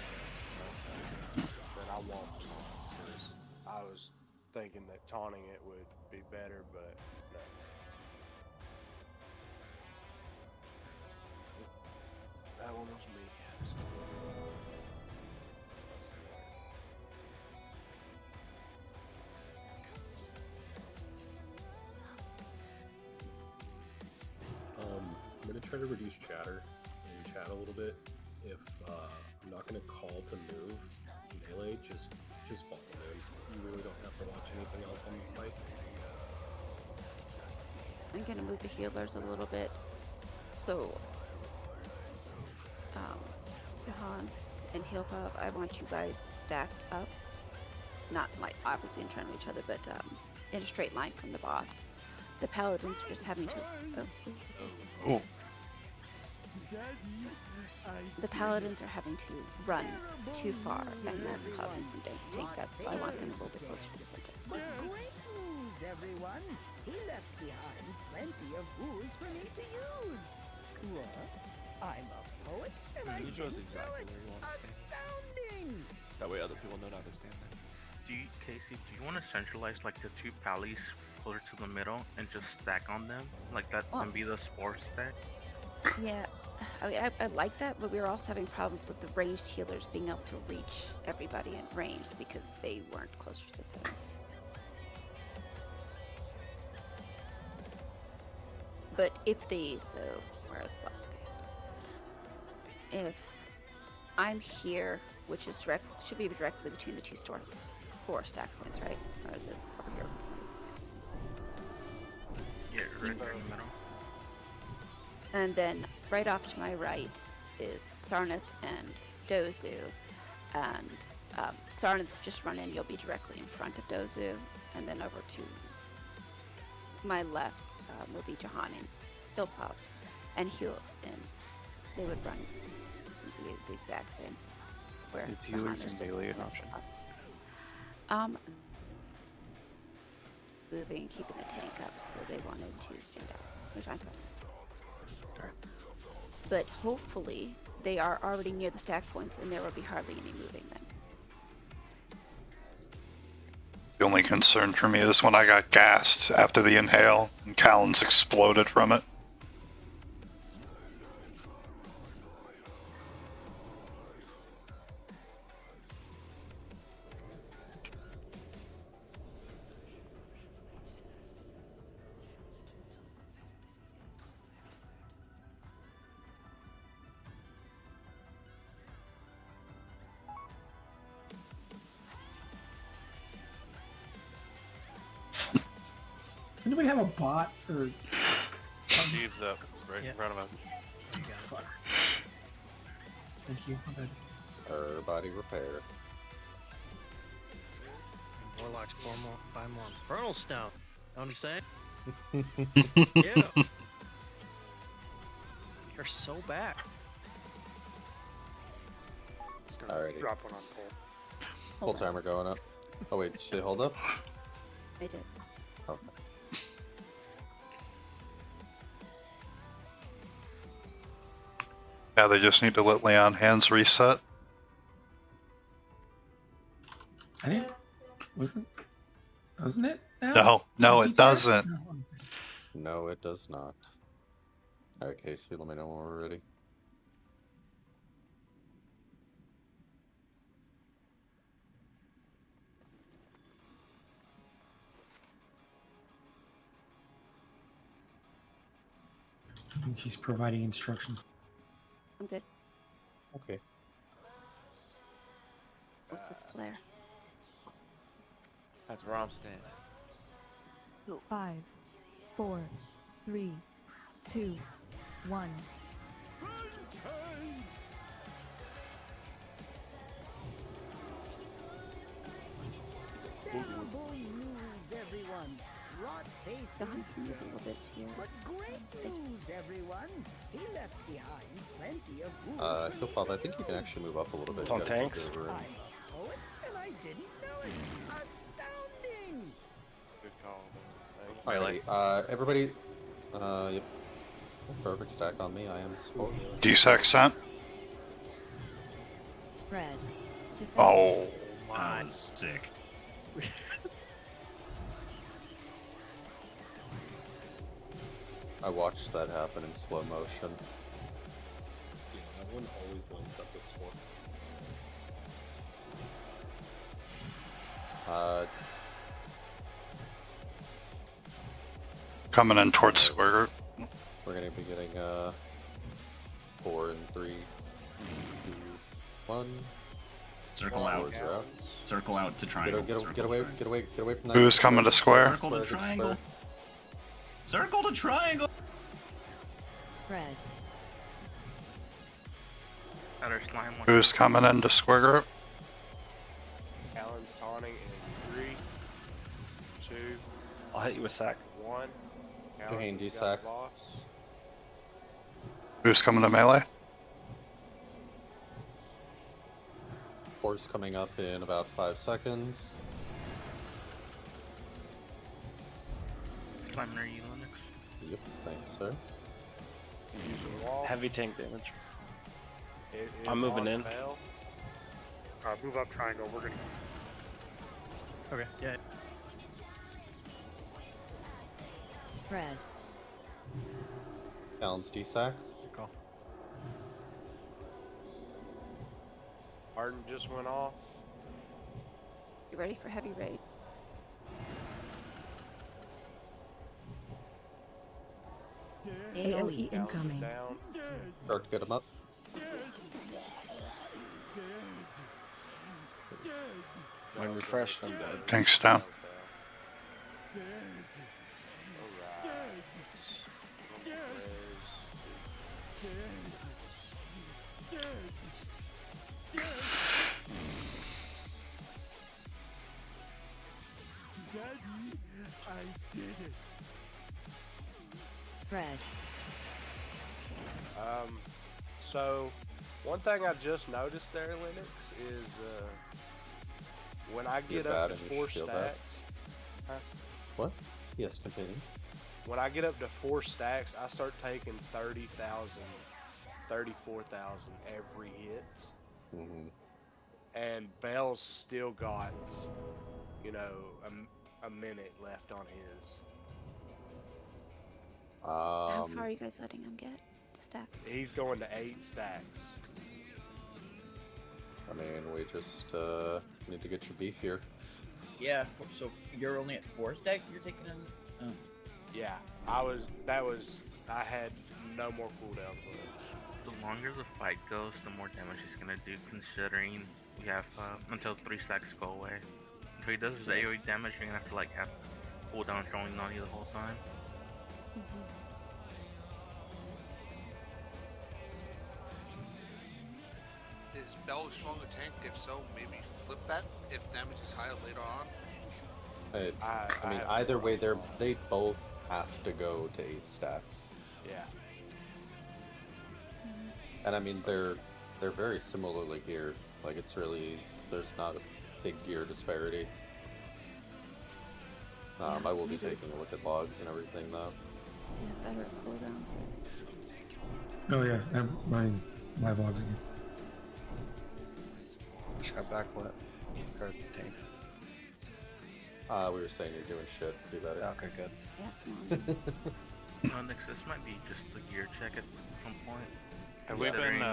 Speaker 9: back.
Speaker 7: But I won't taunt first. I was thinking that taunting it would be better, but no. That one was me.
Speaker 9: I'm gonna try to reduce chatter and chat a little bit. If I'm not gonna call to move melee, just follow him. You really don't have to watch anything else on this fight.
Speaker 8: I'm gonna move the healers a little bit. So, Jahan and Heal Pub, I want you guys stacked up. Not like obviously in front of each other, but in a straight line from the boss. The Paladins are just having to.
Speaker 6: Oh.
Speaker 8: The Paladins are having to run too far, and that's causing some tank deaths. So I want them a little bit closer to the center.
Speaker 11: But great news, everyone! He left behind plenty of ooze for me to use. What? I'm a poet, and I
Speaker 18: You chose
Speaker 11: didn't know
Speaker 18: exactly
Speaker 11: it.
Speaker 18: where you want to stand.
Speaker 11: Astounding!
Speaker 18: That way other people know how to stand there.
Speaker 19: Casey, do you want to centralize like the two pallies closer to the middle and just stack on them? Like that can be the spore stack?
Speaker 8: Yeah, I mean, I like that, but we were also having problems with the ranged healers being able to reach everybody in ranged because they weren't closer to the center. But if they, where is the last case? If I'm here, which is should be directly between the two spore stack points, right? Or is it over here?
Speaker 19: Yeah, right there in the middle.
Speaker 8: And then right off to my right is Sarnath and Dozu. And Sarnath, just run in, you'll be directly in front of Dozu. And then over to my left will be Jahan and Ilpop. And they would run the exact same. Where
Speaker 17: Is healers and melee an option?
Speaker 8: Moving and keeping the tank up, so they wanted to stand out, which I'm fine. But hopefully they are already near the stack points and there will be hardly any moving then.
Speaker 6: The only concern for me is when I got gassed after the inhale and Callan's exploded from it.
Speaker 5: Does anybody have a bot or?
Speaker 4: Steve's up right in front of us.
Speaker 5: Fuck. Thank you. My bad.
Speaker 3: Body repair.
Speaker 13: Warlocks buy more Infernal Stone. Know what I'm saying? Yeah. You're so bad.
Speaker 3: Alrighty.
Speaker 1: Drop one on pole.
Speaker 3: Full timer going up. Oh wait, should it hold up?
Speaker 8: I did.
Speaker 3: Okay.
Speaker 6: Now they just need to let Leon hands reset.
Speaker 5: I didn't. Wasn't? Doesn't it?
Speaker 6: No, it doesn't.
Speaker 3: No, it does not. Alright, Casey, let me know when we're ready.
Speaker 5: I think she's providing instructions.
Speaker 8: I'm good.
Speaker 3: Okay.
Speaker 8: What's this flare?
Speaker 18: That's where I'm standing.
Speaker 14: 5, 4, 3, 2, 1.
Speaker 11: Terrible news, everyone. Rotface is dead.
Speaker 8: A little bit here.
Speaker 11: But great news, everyone. He left behind plenty of ooze.
Speaker 3: Philpop, I think you can actually move up a little bit.
Speaker 15: It's on
Speaker 3: You gotta
Speaker 15: tanks?
Speaker 3: keep your room.
Speaker 11: I'm a poet, and I didn't know it. Astounding!
Speaker 18: Good call.
Speaker 3: Alrighty, everybody, yep. Perfect stack on me. I am sport.
Speaker 6: DSEC sent.
Speaker 14: Spread. Defend.
Speaker 6: Oh.
Speaker 12: Ah, sick.
Speaker 3: I watched that happen in slow motion.
Speaker 9: Yeah, that one always lines up with sport.
Speaker 6: Coming in towards square root.
Speaker 3: We're gonna be getting 4 and 3, 2, 1.
Speaker 12: Circle out. Circle out to triangle.
Speaker 3: Get away from that.
Speaker 6: Who's coming to square?
Speaker 12: Circle to triangle. Circle to triangle.
Speaker 14: Spread.
Speaker 19: Better slime one.
Speaker 6: Who's coming into square group?
Speaker 7: Alan's taunting in 3, 2,
Speaker 15: I'll hit you with sack.
Speaker 7: 1.
Speaker 3: Jane, D-sack.
Speaker 6: Who's coming to melee?
Speaker 3: Force coming up in about 5 seconds.
Speaker 19: Slime near you, Linux.
Speaker 3: Yep, thanks, sir.
Speaker 15: Heavy tank damage. I'm moving in.
Speaker 1: Move up triangle. We're gonna.
Speaker 13: Okay, yeah.
Speaker 14: Spread.
Speaker 3: Talon's D-sack.
Speaker 13: Good call.
Speaker 7: Arden just went off.
Speaker 8: You ready for heavy raid?
Speaker 14: AOE incoming.
Speaker 7: Down.
Speaker 3: Start to get him up.
Speaker 15: When refreshed, I'm dead.
Speaker 6: Tank's down.
Speaker 11: I did it.
Speaker 14: Spread.
Speaker 7: So one thing I just noticed there, Linux, is when I get up to 4 stacks. Huh?
Speaker 3: What? Yes, continue.
Speaker 7: When I get up to 4 stacks, I start taking 30,000, 34,000 every hit.
Speaker 3: Mm-hmm.
Speaker 7: And Bell's still got, you know, a minute left on his.
Speaker 8: How far are you guys letting him get the stacks?
Speaker 7: He's going to 8 stacks.
Speaker 3: I mean, we just need to get your beef here.
Speaker 2: Yeah, so you're only at 4 stacks you're taking in? Oh.
Speaker 7: Yeah, I had no more cooldowns on it.
Speaker 19: The longer the fight goes, the more damage he's gonna do, considering we have until 3 stacks go away. If he does his AoE damage, you're gonna have to like have cooldown showing on you the whole time.
Speaker 20: Is Bell a stronger tank? If so, maybe flip that if damage is higher later on.
Speaker 3: I mean, either way, they both have to go to 8 stacks.
Speaker 7: Yeah.
Speaker 3: And I mean, they're very similarly geared. Like, it's really, there's not a big gear disparity. I will be taking a look at logs and everything, though.
Speaker 8: Yeah, better at cooldowns.
Speaker 5: Oh yeah, I'm running live logs again.
Speaker 15: Just got back wet. Or tanks.
Speaker 3: We were saying you're doing shit. Do better.
Speaker 15: Okay, good.
Speaker 8: Yeah.
Speaker 19: Next, this might be just a gear check at some point.
Speaker 4: Have we been?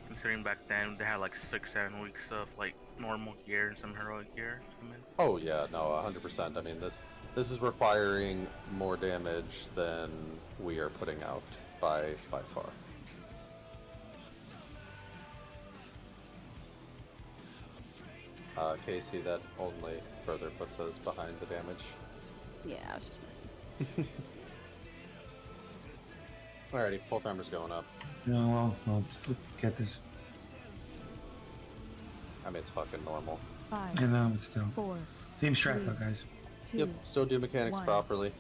Speaker 19: Considering back then they had like 6-7 weeks of like normal gear and some heroic gear come in.
Speaker 3: Oh yeah, no, 100%. I mean, this is requiring more damage than we are putting out by far. Casey, that only further puts us behind the damage.
Speaker 8: Yeah, I was just messing.
Speaker 3: Alrighty, full timer's going up.
Speaker 5: No, well, just get this.
Speaker 3: I mean, it's fucking normal.
Speaker 14: 5.
Speaker 5: You know, it's still
Speaker 14: 4.
Speaker 5: same strat though, guys.
Speaker 14: 2.
Speaker 3: Yep, still do mechanics
Speaker 14: 1.
Speaker 3: properly.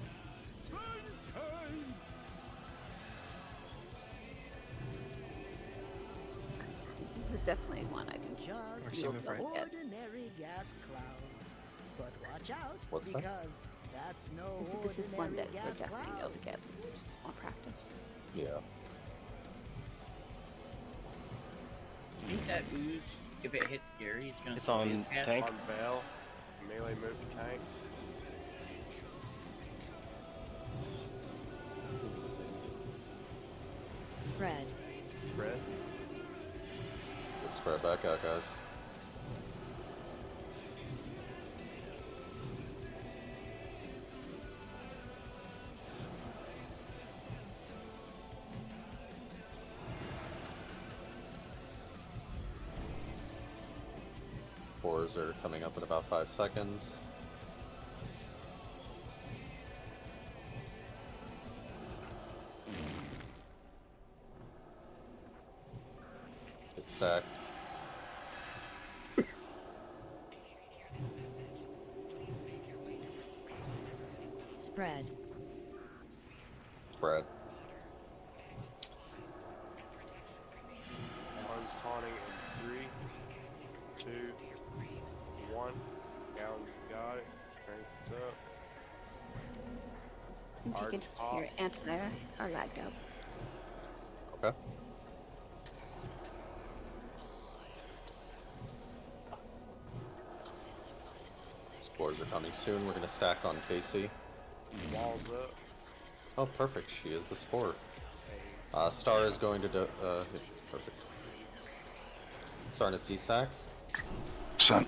Speaker 8: This is definitely one I can
Speaker 11: Just
Speaker 8: see
Speaker 11: an
Speaker 8: if they'll get.
Speaker 11: ordinary gas cloud. But watch out,
Speaker 3: What's that?
Speaker 11: because That's no
Speaker 8: But this is one that
Speaker 11: ordinary
Speaker 8: we're
Speaker 11: gas
Speaker 8: definitely
Speaker 11: cloud.
Speaker 8: able to get. Just more practice.
Speaker 3: Yeah.
Speaker 2: I think that ooze, if it hits Gary, it's gonna
Speaker 15: It's
Speaker 2: slow
Speaker 15: on
Speaker 2: his cast.
Speaker 15: tank.
Speaker 7: On Bell, melee move to tank.
Speaker 14: Spread.
Speaker 7: Spread.
Speaker 3: Let's spread back out, guys. Spores are coming up in about 5 seconds. Get stacked.
Speaker 14: Spread.
Speaker 3: Spread.
Speaker 7: One's taunting in 3, 2, 1. Gallon got it. Strength's up.
Speaker 8: If you can
Speaker 7: Arch
Speaker 8: your anti-there are lagged out.
Speaker 3: Okay. Spores are coming soon. We're gonna stack on Casey.
Speaker 7: Walls up.
Speaker 3: Oh, perfect. She is the spore. Star is going to perfect. Starting at D-Sack.
Speaker 6: Sent.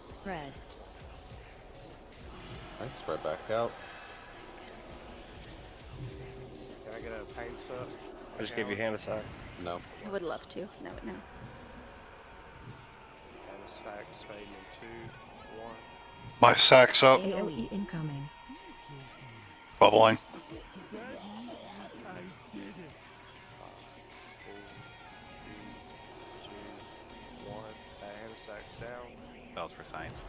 Speaker 14: Spread.
Speaker 3: Alright, spread back out.
Speaker 7: Can I get a paint up?
Speaker 15: I just gave you hand aside.
Speaker 3: No.
Speaker 8: I would love to. No, no.
Speaker 7: And a sack fading in 2, 1.
Speaker 6: My sack's up.
Speaker 14: AOE incoming.
Speaker 6: Bubbling.
Speaker 4: That was for science.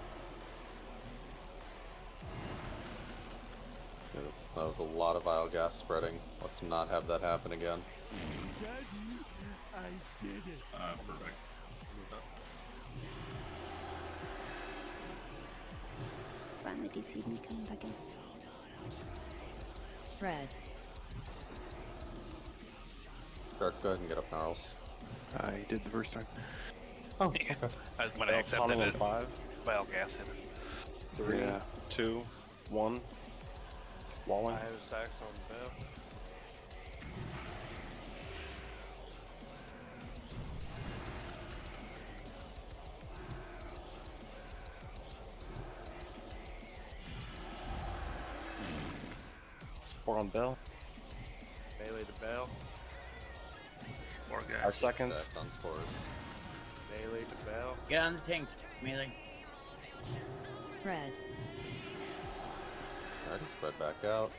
Speaker 3: Yep, that was a lot of vial gas spreading. Let's not have that happen again.
Speaker 12: Perfect.
Speaker 8: Finally DC'd me coming back in.
Speaker 14: Spread.
Speaker 3: Dark, go ahead and get up, Gnarls.
Speaker 17: I did the first time.
Speaker 3: Oh, okay.
Speaker 4: When I accepted it,
Speaker 15: 5.
Speaker 4: vial gas hit us.
Speaker 15: 3,
Speaker 17: Yeah.
Speaker 15: 2, 1. Walling.
Speaker 7: I have a sacks on Bell.
Speaker 15: Spore on Bell.
Speaker 7: Melee to Bell.
Speaker 19: Spore guy.
Speaker 15: Our seconds.
Speaker 3: Stacked on spores.
Speaker 7: Melee to Bell.
Speaker 2: Get on the tank, melee.
Speaker 14: Spread.
Speaker 3: Alright, spread back out.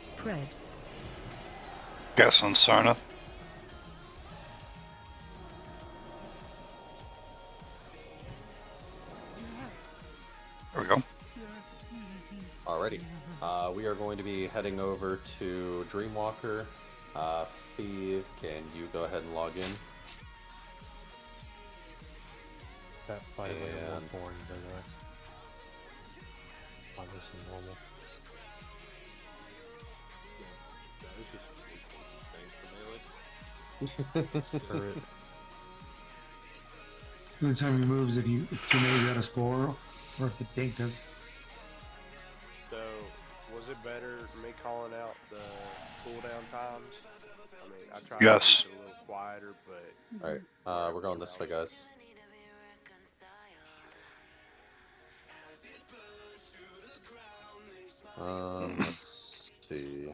Speaker 14: Spread.
Speaker 6: Gas on Sarnath. There we go.
Speaker 3: Alrighty. We are going to be heading over to Dreamwalker. Thieve, can you go ahead and log in?
Speaker 17: That fight went a
Speaker 3: And-
Speaker 17: little boring, by the way. Oh, this is normal.
Speaker 3: Turret.
Speaker 5: The only time he moves if two maybe got a spore, or if the tank does.
Speaker 7: So, was it better me calling out the cooldown times? I mean, I tried
Speaker 6: Yes.
Speaker 7: to keep it a little quieter, but
Speaker 3: Alright, we're going this way, guys. Let's see.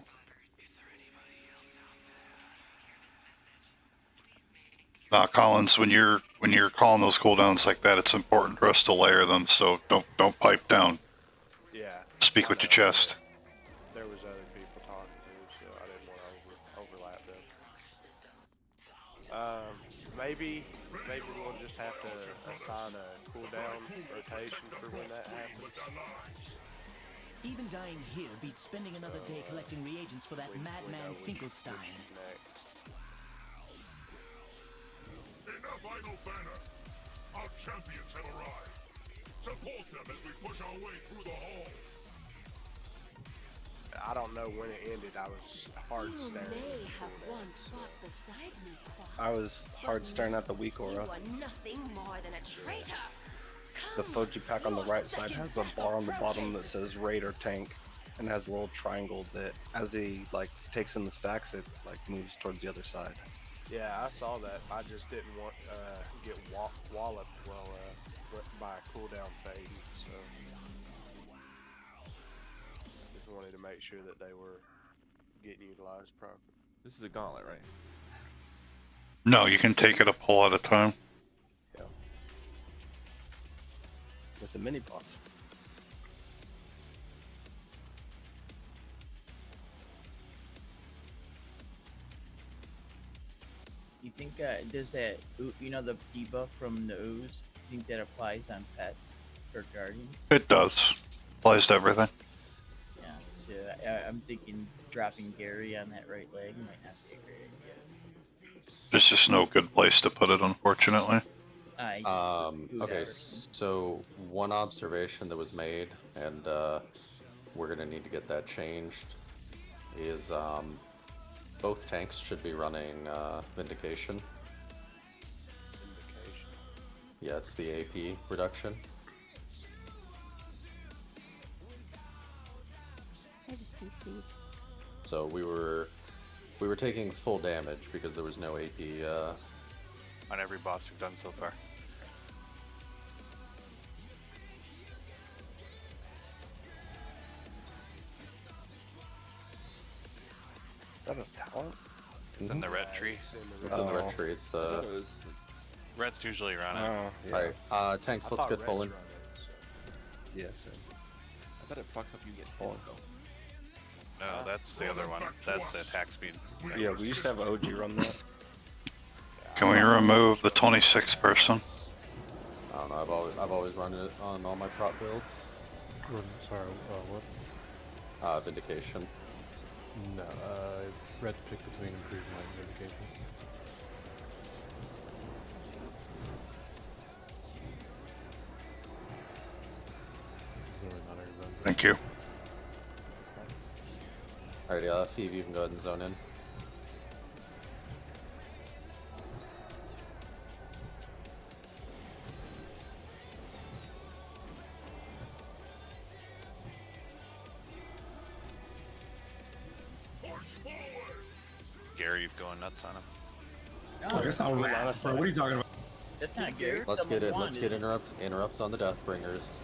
Speaker 6: Collins, when you're calling those cooldowns like that, it's important for us to layer them. So don't pipe down.
Speaker 7: yeah.
Speaker 6: Speak with your chest.
Speaker 7: There was other people talking too, so I didn't want to overlap them. Maybe we'll just have to assign a cooldown rotation for when that happens.
Speaker 11: Even dying here beats spending another day collecting reagents for that madman Finkelstein.
Speaker 21: Our champions have arrived. Support them as we push our way through the hall.
Speaker 7: I don't know when it ended. I was hard
Speaker 22: You
Speaker 7: staring.
Speaker 22: may have once fought beside me,
Speaker 15: I was hard staring at the weak
Speaker 22: you
Speaker 15: aura.
Speaker 22: are nothing more than a traitor.
Speaker 15: The Foji pack on the right side has a bar on the bottom that says raid or tank, and has a little triangle that, as he like takes in the stacks, it like moves towards the other side.
Speaker 7: Yeah, I saw that. I just didn't want get walloped while by a cooldown fade. So I just wanted to make sure that they were getting utilized properly.
Speaker 18: This is a gauntlet, right?
Speaker 6: No, you can take it a pull at a time.
Speaker 15: Yeah. With the mini boss.
Speaker 2: You think does that the debuff from the ooze? You think that applies on pets or guardians?
Speaker 6: It does. Applies to everything.
Speaker 2: Yeah. So I'm thinking dropping Gary on that right leg might not be a great idea.
Speaker 6: There's just no good place to put it, unfortunately.
Speaker 3: Okay, so one observation that was made, and we're gonna need to get that changed, is both tanks should be running Vindication. Yeah, it's the AP reduction.
Speaker 8: I just DC'd.
Speaker 3: So we were taking full damage because there was no AP.
Speaker 4: On every boss we've done so far.
Speaker 15: Is that a talent?
Speaker 4: It's in the red tree.
Speaker 3: It's in the red tree. It's the.
Speaker 4: Red's usually around it.
Speaker 15: Oh, yeah.
Speaker 3: Alright, tanks, let's get pulling.
Speaker 15: Yes.
Speaker 18: I bet it fucks up you get hit though.
Speaker 4: No, that's the other one. That's the attack speed.
Speaker 15: Yeah, we used to have OG run that.
Speaker 6: Can we remove the 26 person?
Speaker 3: I don't know. I've always run it on all my prop builds.
Speaker 17: Sorry, what?
Speaker 3: Vindication.
Speaker 17: No, red pick between improved mind and vindication. Doesn't really matter who runs it.
Speaker 6: Thank you.
Speaker 3: Alright, Phoebe, you can go ahead and zone in.
Speaker 4: Gary's going nuts on him.
Speaker 5: I guess I'll laugh, bro. What are you talking about?
Speaker 2: That's not Gary.
Speaker 3: Let's get it. Let's get interrupts on the Deathbringers.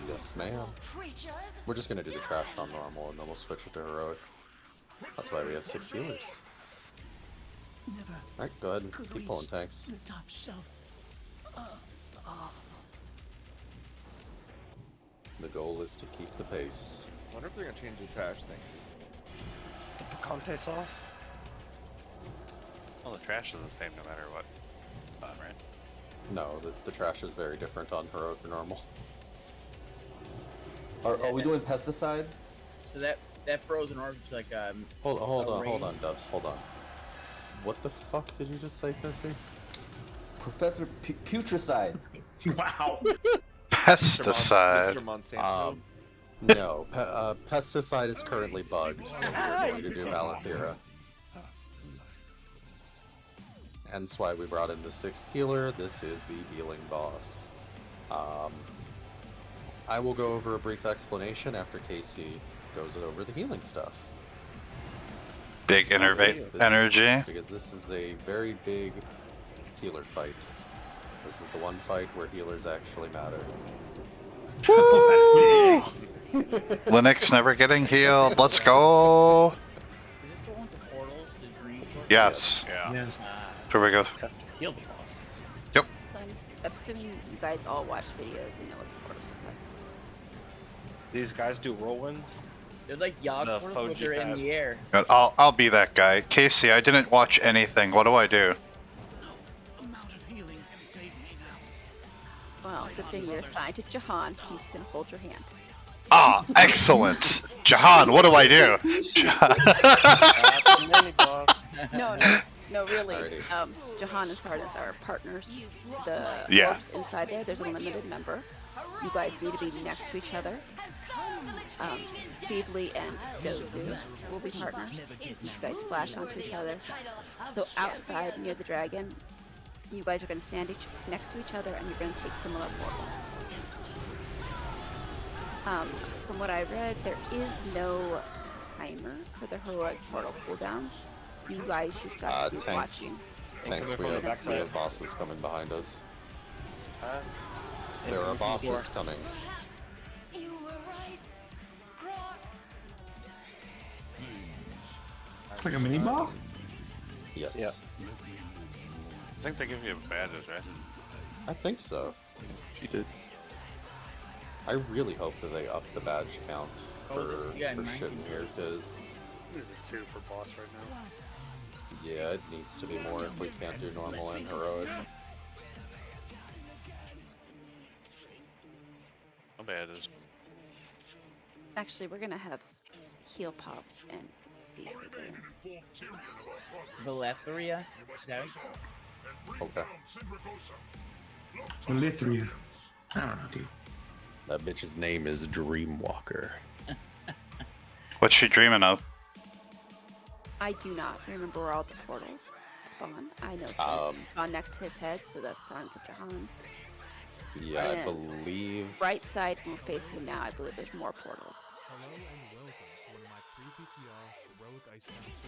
Speaker 3: Yes, ma'am. We're just gonna do the trash on normal and then we'll switch it to heroic. That's why we have 6 healers. Alright, go ahead and keep pulling tanks.
Speaker 11: The top shelf.
Speaker 3: The goal is to keep the pace.
Speaker 18: I wonder if they're gonna change the trash things.
Speaker 15: The picante sauce?
Speaker 4: Well, the trash is the same no matter what. Right?
Speaker 3: No, the trash is very different on heroic or normal.
Speaker 18: Are we doing pesticide?
Speaker 2: So that frozen orb is like
Speaker 3: Hold on, Dubs, hold on. What the fuck did you just say, Pissy?
Speaker 18: Professor Putricide.
Speaker 5: Wow.
Speaker 6: Pesticide.
Speaker 18: Mr. Monsanto.
Speaker 3: No, pesticide is currently bugged, so we're going to do Valathira. Hence why we brought in the 6th healer. This is the healing boss. I will go over a brief explanation after Casey goes over the healing stuff.
Speaker 6: Big innervate energy.
Speaker 3: Because this is a very big healer fight. This is the one fight where healers actually matter.
Speaker 6: Woo! Linux never getting healed. Let's go.
Speaker 2: Is this the one with the portals, the Dreamwalker?
Speaker 6: Yes.
Speaker 4: Yeah.
Speaker 5: Yes.
Speaker 6: Here we go.
Speaker 15: Heal the boss.
Speaker 6: Yep.
Speaker 8: I'm assuming you guys all watch videos and know what the portals look like.
Speaker 15: These guys do whirlwinds.
Speaker 2: They're like Yogg
Speaker 15: The
Speaker 2: portals, but
Speaker 15: Foji
Speaker 2: they're in
Speaker 15: pad.
Speaker 2: the air.
Speaker 6: Good. I'll be that guy. Casey, I didn't watch anything. What do I do?
Speaker 8: Well, good thing you're assigned to Jahan. He's gonna hold your hand.
Speaker 6: Ah, excellent. Jahan, what do I do?
Speaker 8: No, really.
Speaker 3: Alrighty.
Speaker 8: Jahan and Sardith are partners. The
Speaker 6: Yeah.
Speaker 8: orbs inside there's a limited number. You guys need to be next to each other. Feebly and Dozu will be partners. You guys splash onto each other. So outside near the dragon, you guys are going to stand next to each other and you're going to take similar portals. From what I read, there is no timer for the heroic portal cooldowns. You guys just got to be watching.
Speaker 3: Tanks, we have bosses coming behind us. There are bosses coming.
Speaker 5: It's like a mini boss?
Speaker 3: Yes.
Speaker 15: Yeah.
Speaker 4: I think they give you badges, right?
Speaker 3: I think so.
Speaker 17: She did.
Speaker 3: I really hope that they up the badge count for
Speaker 2: yeah,
Speaker 3: shit in here, because
Speaker 1: There's a 2 for boss right now.
Speaker 3: yeah, it needs to be more if we can't do normal and heroic.
Speaker 4: No badges.
Speaker 8: Actually, we're going to have heal pop and be
Speaker 2: Valethria?
Speaker 3: Okay.
Speaker 5: Valithria. I don't know, dude.
Speaker 3: That bitch's name is Dreamwalker.
Speaker 6: What's she dreaming of?
Speaker 8: I do not remember where all the portals spawn. I know some spawn next to his head, so that's Sons of Jahan.
Speaker 3: Yeah, I
Speaker 8: And
Speaker 3: believe.
Speaker 8: Right side, we're facing now, I believe there's more portals.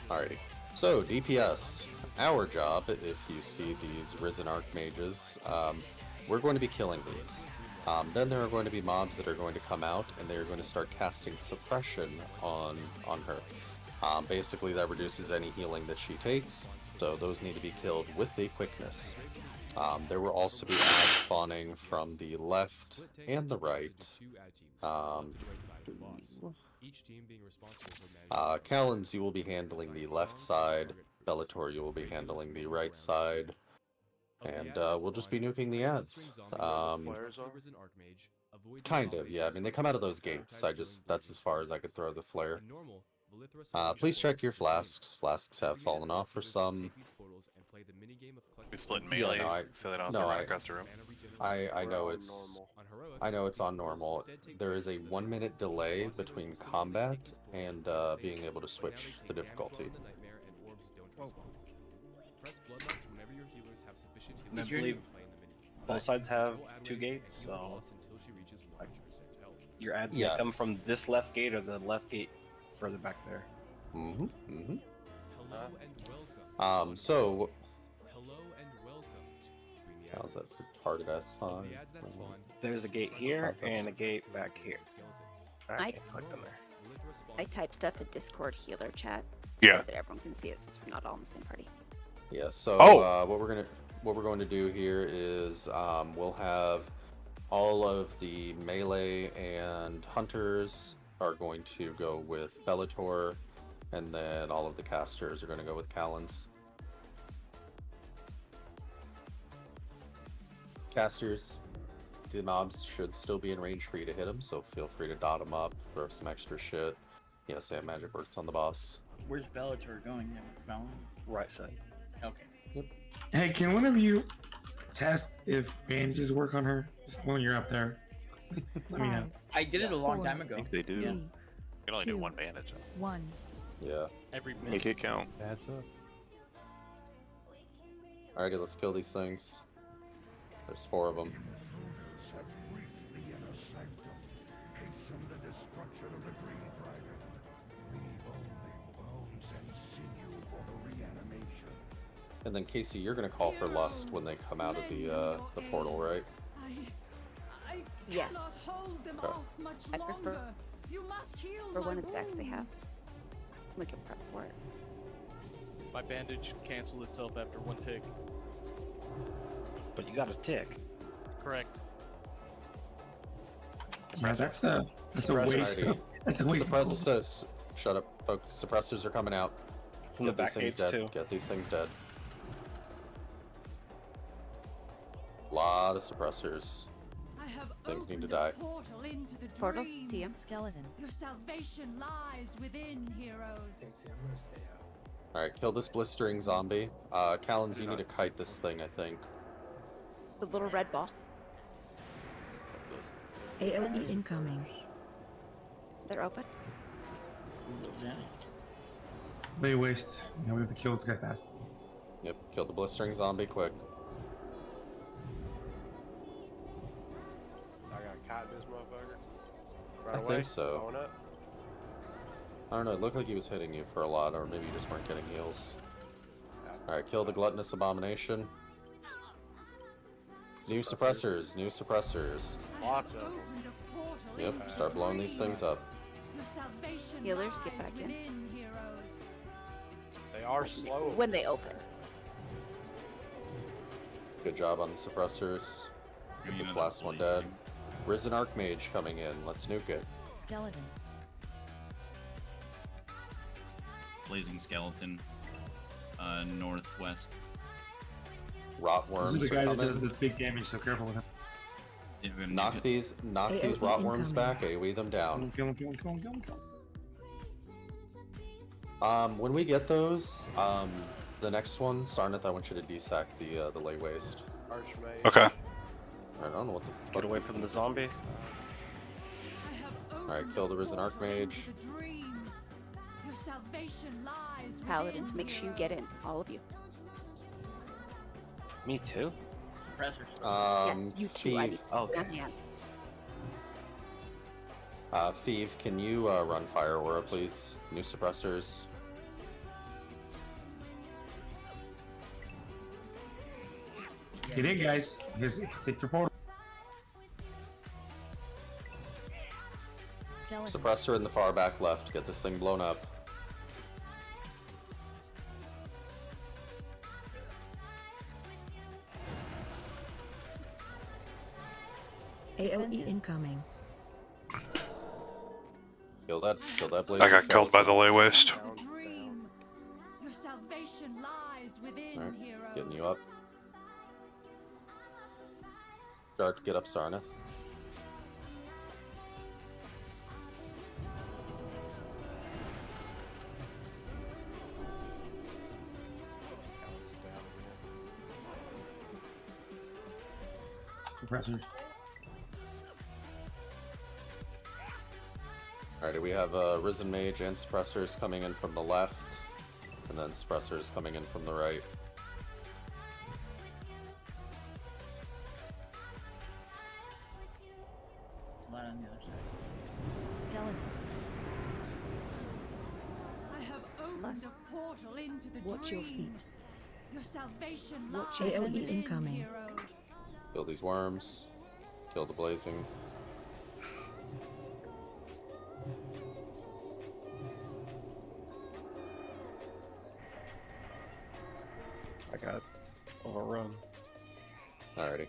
Speaker 3: Alrighty. So, DPS. Our job, if you see these Risen Archmages, we're going to be killing these. Then there are going to be mobs that are going to come out, and they're going to start casting suppression on her. Basically, that reduces any healing that she takes, so those need to be killed with a quickness. There will also be ads spawning from the left and the right. Callens, you will be handling the left side. Bellator, you will be handling the right side. And we'll just be nuking the ads. Kind of, yeah. I mean, they come out of those gates. That's as far as I could throw the flare. Please check your flasks. Flasks have fallen off for some.
Speaker 4: We split melee, so they don't have to run across the room.
Speaker 3: I know it's on normal. There is a 1-minute delay between combat and being able to switch the difficulty.
Speaker 15: And I believe both sides have 2 gates, so like, your ads may come from this left gate or the left gate further back there.
Speaker 3: So how's that retarded ass fun?
Speaker 15: There's a gate here and a gate back here. I can't click them there.
Speaker 8: I type stuff in Discord healer chat
Speaker 6: so
Speaker 8: that everyone can see it since we're not all in the same party.
Speaker 3: Yeah, so what we're going to do here is we'll have all of the melee and hunters are going to go with Bellator, and then all of the casters are going to go with Callens. Casters, the mobs should still be in range for you to hit them, so feel free to dot them up, throw some extra shit. Yeah, Sam Magic works on the boss.
Speaker 2: Where's Bellator going now?
Speaker 15: Right side.
Speaker 2: Okay.
Speaker 3: Yep.
Speaker 5: Hey, can one of you test if bandages work on her? Just when you're up there. Just let me know.
Speaker 2: I did it a long time ago.
Speaker 17: I think they do.
Speaker 2: Yeah.
Speaker 4: You can only do 1 bandage.
Speaker 14: 1.
Speaker 3: Yeah.
Speaker 13: Every
Speaker 17: Make it count.
Speaker 18: Adds up.
Speaker 3: Alrighty, let's kill these things. There's 4 of them. And then Casey, you're gonna call for Lust when they come out of the portal, right?
Speaker 8: Yes.
Speaker 3: Okay.
Speaker 8: I prefer for one of the stacks they have. We can prep for it.
Speaker 10: My bandage canceled itself after one tick.
Speaker 15: But you got a tick.
Speaker 10: Correct.
Speaker 5: Yeah, that's a waste. That's a waste.
Speaker 3: Shut up, folks. Suppressors are coming out.
Speaker 15: From
Speaker 3: Get
Speaker 15: the
Speaker 3: these
Speaker 15: back
Speaker 3: things
Speaker 15: gates,
Speaker 3: dead.
Speaker 15: too.
Speaker 3: Get these things dead. Lot of suppressors. Things need to die.
Speaker 8: Portals, see him.
Speaker 14: Skeleton.
Speaker 16: Your salvation lies within, heroes.
Speaker 3: Alright, kill this blistering zombie. Callens, you need to kite this thing, I think.
Speaker 8: The little red ball.
Speaker 14: AOE incoming.
Speaker 8: They're open.
Speaker 5: Lay waste. Yeah, we have to kill this guy fast.
Speaker 3: Yep, kill the blistering zombie quick.
Speaker 7: I got caught this motherfucker. Right
Speaker 3: I
Speaker 7: away.
Speaker 3: think so.
Speaker 7: Going up.
Speaker 3: I don't know, it looked like he was hitting you for a lot, or maybe you just weren't getting heals. Alright, kill the gluttonous abomination. New suppressors, new suppressors.
Speaker 7: Lots of them.
Speaker 3: Yep, start blowing these things up.
Speaker 8: Healers, get back in.
Speaker 7: They are slow.
Speaker 8: When they open.
Speaker 3: Good job on the suppressors. Get this last one dead. Risen Archmage coming in, let's nuke it.
Speaker 14: Skeleton.
Speaker 12: Blazing skeleton. Northwest.
Speaker 3: Rotworms
Speaker 5: This is the guy
Speaker 3: are
Speaker 5: that
Speaker 3: coming.
Speaker 5: does the big damage, so careful with him.
Speaker 12: Yeah, we're gonna
Speaker 3: Knock these rotworms back, AoE them down.
Speaker 5: Kill him, kill him, kill him, kill him, kill him.
Speaker 3: When we get those, the next one, Sarnath, I want you to desack the lay waste.
Speaker 7: Archmage.
Speaker 6: Okay.
Speaker 3: I don't know what the fuck
Speaker 15: Get away
Speaker 3: these
Speaker 15: from the
Speaker 3: things-
Speaker 15: zombie.
Speaker 3: Alright, kill the Risen Archmage.
Speaker 16: Your salvation lies within,
Speaker 8: Paladins, make sure you get in. All of you.
Speaker 15: Me too.
Speaker 2: Suppressors.
Speaker 8: Yes, you too. I
Speaker 3: Thief,
Speaker 8: need
Speaker 15: Okay.
Speaker 8: on hands.
Speaker 3: Thief, can you run Fire Aura, please? New suppressors.
Speaker 5: Get in, guys. Take your portal.
Speaker 14: Skeleton.
Speaker 3: Suppressor in the far back left. Get this thing blown up.
Speaker 14: AOE incoming.
Speaker 3: Kill that
Speaker 6: I
Speaker 3: blazing
Speaker 6: got killed by the lay waste.
Speaker 16: the dream. Your salvation lies within,
Speaker 3: Alright,
Speaker 16: heroes.
Speaker 3: getting you up. Start to get up, Sarnath.
Speaker 5: Suppressors.
Speaker 3: Alrighty, we have Risen Mage and suppressors coming in from the left, and then suppressors coming in from the right.
Speaker 2: One on the other side.
Speaker 14: Skeleton.
Speaker 16: I have opened a portal into the
Speaker 14: Watch your
Speaker 16: dream.
Speaker 14: feet.
Speaker 16: Your salvation
Speaker 14: Watch
Speaker 16: lies
Speaker 14: AOE
Speaker 16: within,
Speaker 14: incoming.
Speaker 16: heroes.
Speaker 3: Kill these worms. Kill the blazing.
Speaker 15: I got overrun.
Speaker 3: Alrighty.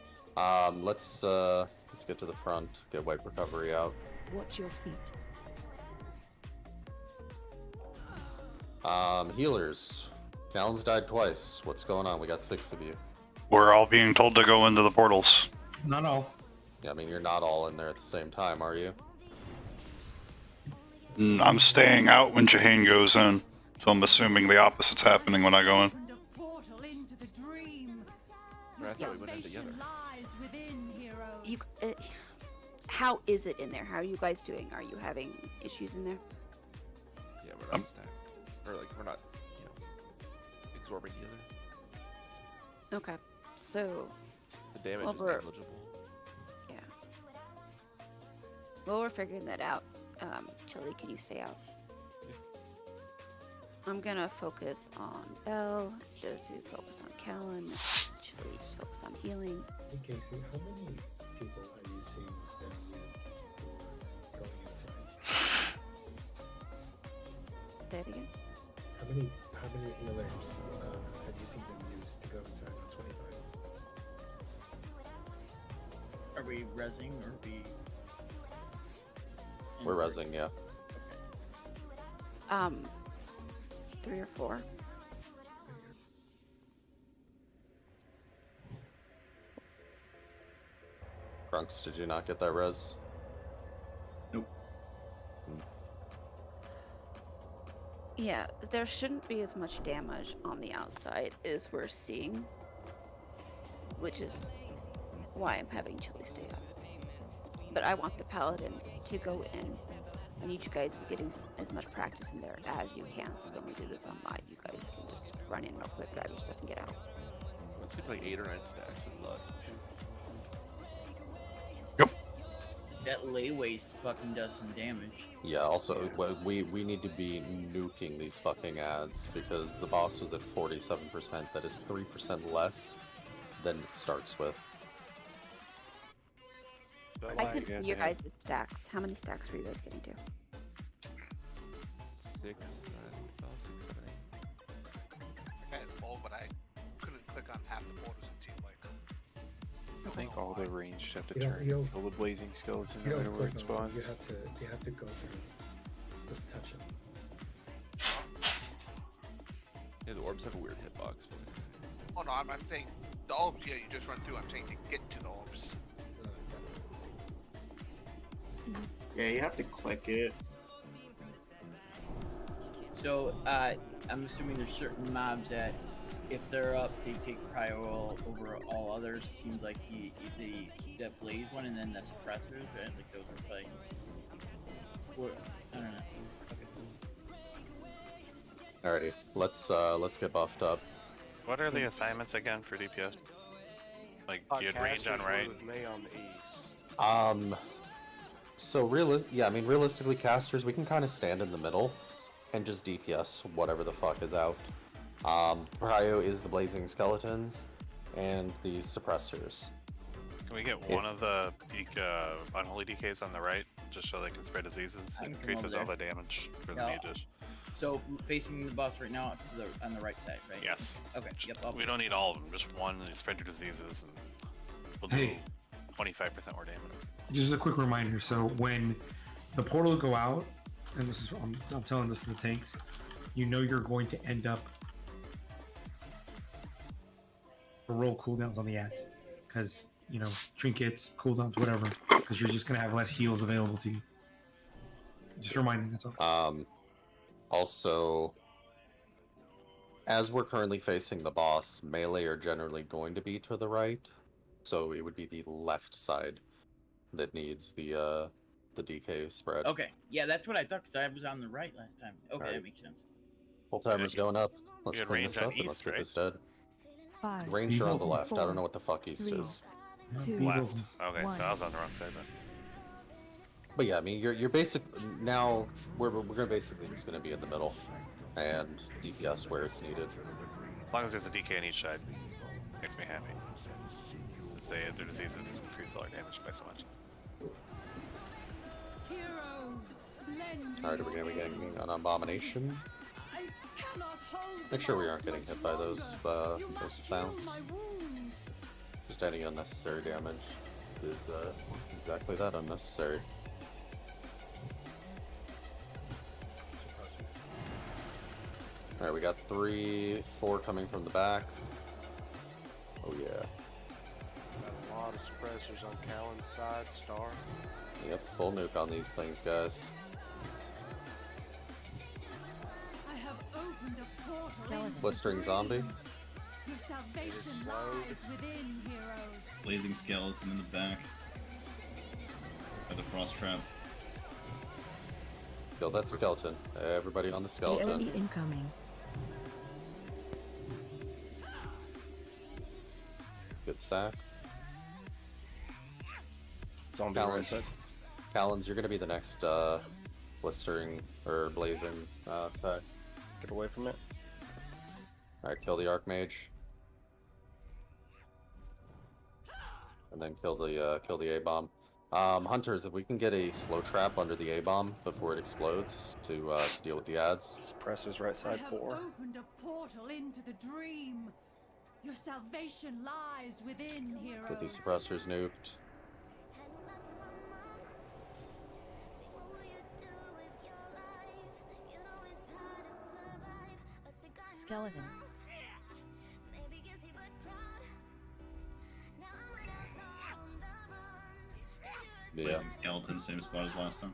Speaker 3: Let's get to the front. Get wipe recovery out.
Speaker 14: Watch your feet.
Speaker 3: Healers. Callens died twice. What's going on? We got 6 of you.
Speaker 6: We're all being told to go into the portals.
Speaker 5: No.
Speaker 3: Yeah, I mean, you're not all in there at the same time, are you?
Speaker 6: I'm staying out when Jahane goes in, so I'm assuming the opposite's happening when I go in.
Speaker 16: Opened a portal into the dream.
Speaker 18: I thought we went in
Speaker 16: Salvation
Speaker 18: together.
Speaker 16: lies within, heroes.
Speaker 8: You. How is it in there? How are you guys doing? Are you having issues in there?
Speaker 18: Yeah, we're not stacked. Or like we're not, absorbing either.
Speaker 8: Okay. So.
Speaker 18: The damage
Speaker 8: Well,
Speaker 18: is
Speaker 8: we're-
Speaker 18: negligible.
Speaker 8: Yeah. Well, we're figuring that out. Chili, can you stay out? I'm gonna focus on Bell, Dozu focus on Callan, Chili just focus on healing.
Speaker 9: Hey Casey, how many people are you seeing that you going inside?
Speaker 8: Say it again.
Speaker 9: How many healers have you seen them use to go inside on 25?
Speaker 2: Are we rezzing or are we?
Speaker 3: We're rezzing, yeah.
Speaker 8: 3 or 4.
Speaker 3: Grunks, did you not get that res?
Speaker 12: Nope.
Speaker 8: Yeah, there shouldn't be as much damage on the outside as we're seeing, which is why I'm having Chili stay up. But I want the Paladins to go in. I need you guys to get as much practice in there as you can, so when we do this on live, you guys can just run in real quick, grab your stuff, and get out.
Speaker 18: Let's get like 8 or 9 stacks with less.
Speaker 2: That layway fucking does some damage.
Speaker 3: Yeah, also, we need to be nuking these fucking ads, because the boss was at 47%, that is 3% less than it starts with.
Speaker 8: I can see your guys' stacks. How many stacks were you guys getting to?
Speaker 18: 6, 7, 8.
Speaker 20: I had 4, but I couldn't click on half the borders it seemed like.
Speaker 17: I think all the ranged have to
Speaker 9: You don't-
Speaker 17: turn
Speaker 9: you don't-
Speaker 17: kill the blazing skeleton
Speaker 9: You
Speaker 17: no
Speaker 9: don't
Speaker 17: matter where it
Speaker 9: click on them,
Speaker 17: spawns.
Speaker 9: you have to go through. Just touch them.
Speaker 18: Yeah, the orbs have a weird hitbox.
Speaker 20: Oh no, I'm not saying the orbs here you just run through. I'm saying to get to the orbs.
Speaker 23: Yeah, you have to click it.
Speaker 2: So, I'm assuming there's certain mobs that, if they're up, they take prior over all others. It seems like the blaze one and then the suppressors, right? Like those are fighting. I don't know. Okay.
Speaker 3: Alrighty, let's get buffed up.
Speaker 4: What are the assignments again for DPS? Like, you had range on right?
Speaker 7: With me on the east.
Speaker 3: So realistically, casters, we can kind of stand in the middle and just DPS whatever the fuck is out. Prio is the blazing skeletons and the suppressors.
Speaker 4: Can we get one of the unholy DKs on the right, just so they can spread diseases? It increases all the damage for the mages.
Speaker 2: So, facing the boss right now, on the right side, right?
Speaker 4: Yes.
Speaker 2: Okay, yep.
Speaker 4: We don't need all of them, just one, and you spread your diseases, and we'll do 25% more damage.
Speaker 5: Just a quick reminder. So when the portal go out, and this is I'm telling this to the tanks, you know you're going to end up roll cooldowns on the ads, because trinkets, cooldowns, whatever, because you're just gonna have less heals available to you. Just reminding, that's all.
Speaker 3: Also, as we're currently facing the boss, melee are generally going to be to the right, so it would be the left side that needs the DK spread.
Speaker 2: Okay, yeah, that's what I thought, because I was on the right last time. Okay,
Speaker 3: Alright.
Speaker 2: that makes sense.
Speaker 3: Full timer's going up. Let's
Speaker 4: you had
Speaker 3: clean
Speaker 4: range
Speaker 3: this
Speaker 4: on
Speaker 3: up and let's
Speaker 4: east,
Speaker 3: get
Speaker 4: right?
Speaker 3: this dead.
Speaker 14: 5,
Speaker 3: Ranger on the left. I
Speaker 14: 4,
Speaker 3: don't know what the fuck east
Speaker 14: 3,
Speaker 3: is.
Speaker 14: 2,
Speaker 4: Left. Okay,
Speaker 14: 1.
Speaker 4: so I was on the wrong side then.
Speaker 3: But yeah, I mean, you're basic now. We're gonna basically just gonna be in the middle, and DPS where it's needed.
Speaker 4: As long as there's a DK on each side, makes me happy. Say their diseases increase all our damage by so much.
Speaker 3: Alright, are we gonna be getting an abomination? Make sure we aren't getting hit by those bounce. Just any unnecessary damage is exactly that, unnecessary. Alright, we got 3, 4 coming from the back. Oh yeah.
Speaker 7: Got a lot of suppressors on Callan's side, Star.
Speaker 3: Yep, full nuke on these things, guys.
Speaker 16: I have opened a portal.
Speaker 3: Blistering zombie.
Speaker 16: Your salvation lies within, heroes.
Speaker 12: Blazing skeleton in the back. By the frost trap.
Speaker 3: Kill that skeleton. Everybody on the skeleton.
Speaker 14: AoE incoming.
Speaker 3: Good stack.
Speaker 15: Zombie
Speaker 3: Talons,
Speaker 15: right side.
Speaker 3: Talons, you're gonna be the next blistering or blazing side.
Speaker 15: Get away from it.
Speaker 3: Alright, kill the Archmage. And then kill the A-bomb. Hunters, if we can get a slow trap under the A-bomb before it explodes to deal with the ads.
Speaker 15: Suppressors right side 4.
Speaker 16: Opened a portal into the dream. Your salvation lies within, heroes.
Speaker 3: Get these suppressors nuked.
Speaker 14: Skeleton.
Speaker 3: Yeah.
Speaker 12: Blazing skeleton, same spot as last time.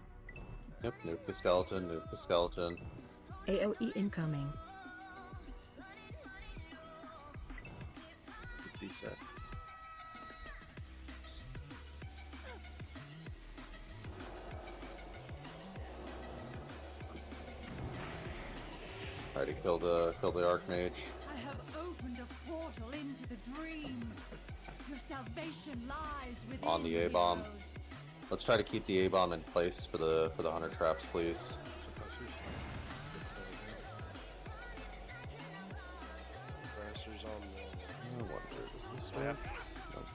Speaker 3: Yep, nuke the skeleton, nuke the skeleton.
Speaker 14: AOE incoming.
Speaker 15: Reset.
Speaker 3: Alrighty, kill the Archmage.
Speaker 16: I have opened a portal into the dream. Your salvation lies within.
Speaker 3: On the A-bomb. Let's try to keep the A-bomb in place for the hunter traps, please.
Speaker 7: Suppressors on the.
Speaker 3: I wonder, is this one?
Speaker 7: Left.
Speaker 3: Nope.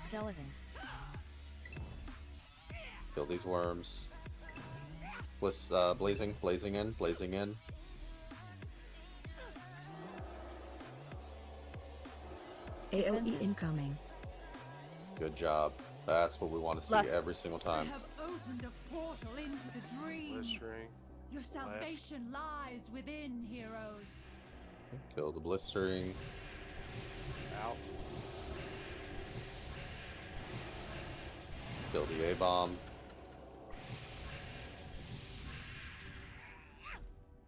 Speaker 14: Skeleton.
Speaker 3: Kill these worms. Blazing in.
Speaker 14: AOE incoming.
Speaker 3: Good job. That's what we want to see
Speaker 8: Lust.
Speaker 3: every single time.
Speaker 16: I have opened a portal into the dream.
Speaker 7: Blistering.
Speaker 16: Your salvation lies within, heroes.
Speaker 3: Kill the blistering.
Speaker 7: Out.
Speaker 3: Kill the A-bomb.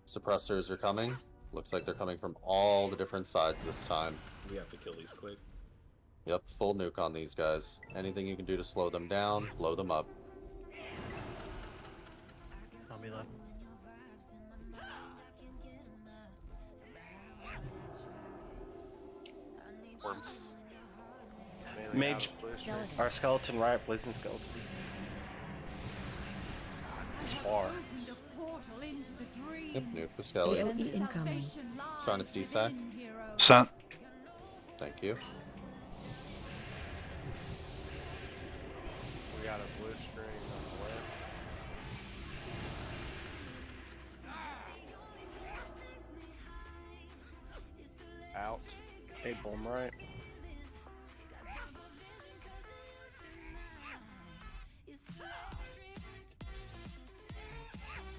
Speaker 3: Suppressors are coming. Looks like they're coming from all the different sides this time.
Speaker 9: We have to kill these quick.
Speaker 3: Yep, full nuke on these guys. Anything you can do to slow them down, blow them up.
Speaker 13: Zombie left.
Speaker 4: Worms.
Speaker 15: Mage. Our skeleton right, blazing skeleton. It's far.
Speaker 16: Opened a portal into the dream.
Speaker 3: Yep, nuke the skeleton.
Speaker 14: AOE incoming.
Speaker 3: Starting at DSAC.
Speaker 6: Sent.
Speaker 3: Thank you.
Speaker 7: We got a blistering on the left. Out.
Speaker 15: Hey, bomb right.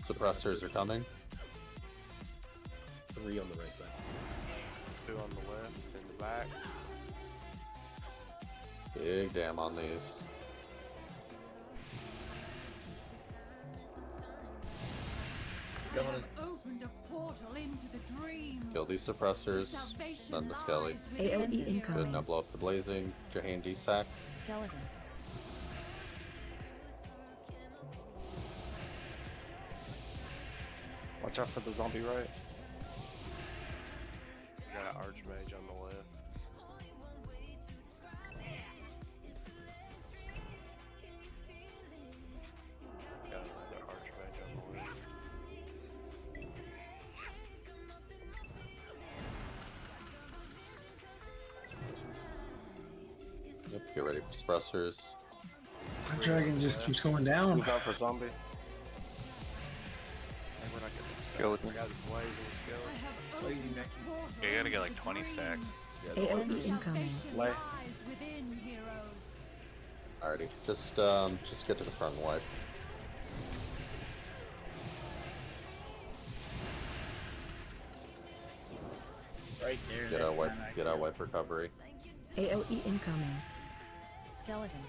Speaker 3: Suppressors are coming.
Speaker 9: 3 on the right side.
Speaker 7: 2 on the left and the back.
Speaker 3: Big damn on these.
Speaker 16: I have opened a portal into the dream.
Speaker 3: Kill these suppressors, then the skelly.
Speaker 14: AOE
Speaker 3: Good,
Speaker 14: incoming.
Speaker 3: now blow up the blazing. Jahan DSAC.
Speaker 14: Skeleton.
Speaker 15: Watch out for the zombie right.
Speaker 7: We got an archmage on the left. Got another archmage on the left.
Speaker 3: Yep, get ready for suppressors.
Speaker 5: My dragon just keeps going down.
Speaker 15: Move out for zombie.
Speaker 18: We're not getting
Speaker 17: Skeleton.
Speaker 7: We got a blazing skeleton.
Speaker 4: Yeah, you gotta get like 20 stacks.
Speaker 14: AOE incoming.
Speaker 15: Lay.
Speaker 16: Within, heroes.
Speaker 3: Alrighty, just get to the front and wipe.
Speaker 2: Right there.
Speaker 3: Get
Speaker 2: that
Speaker 3: our wipe,
Speaker 2: time I
Speaker 3: get our
Speaker 2: killed.
Speaker 3: wipe recovery.
Speaker 14: AOE incoming. Skeleton.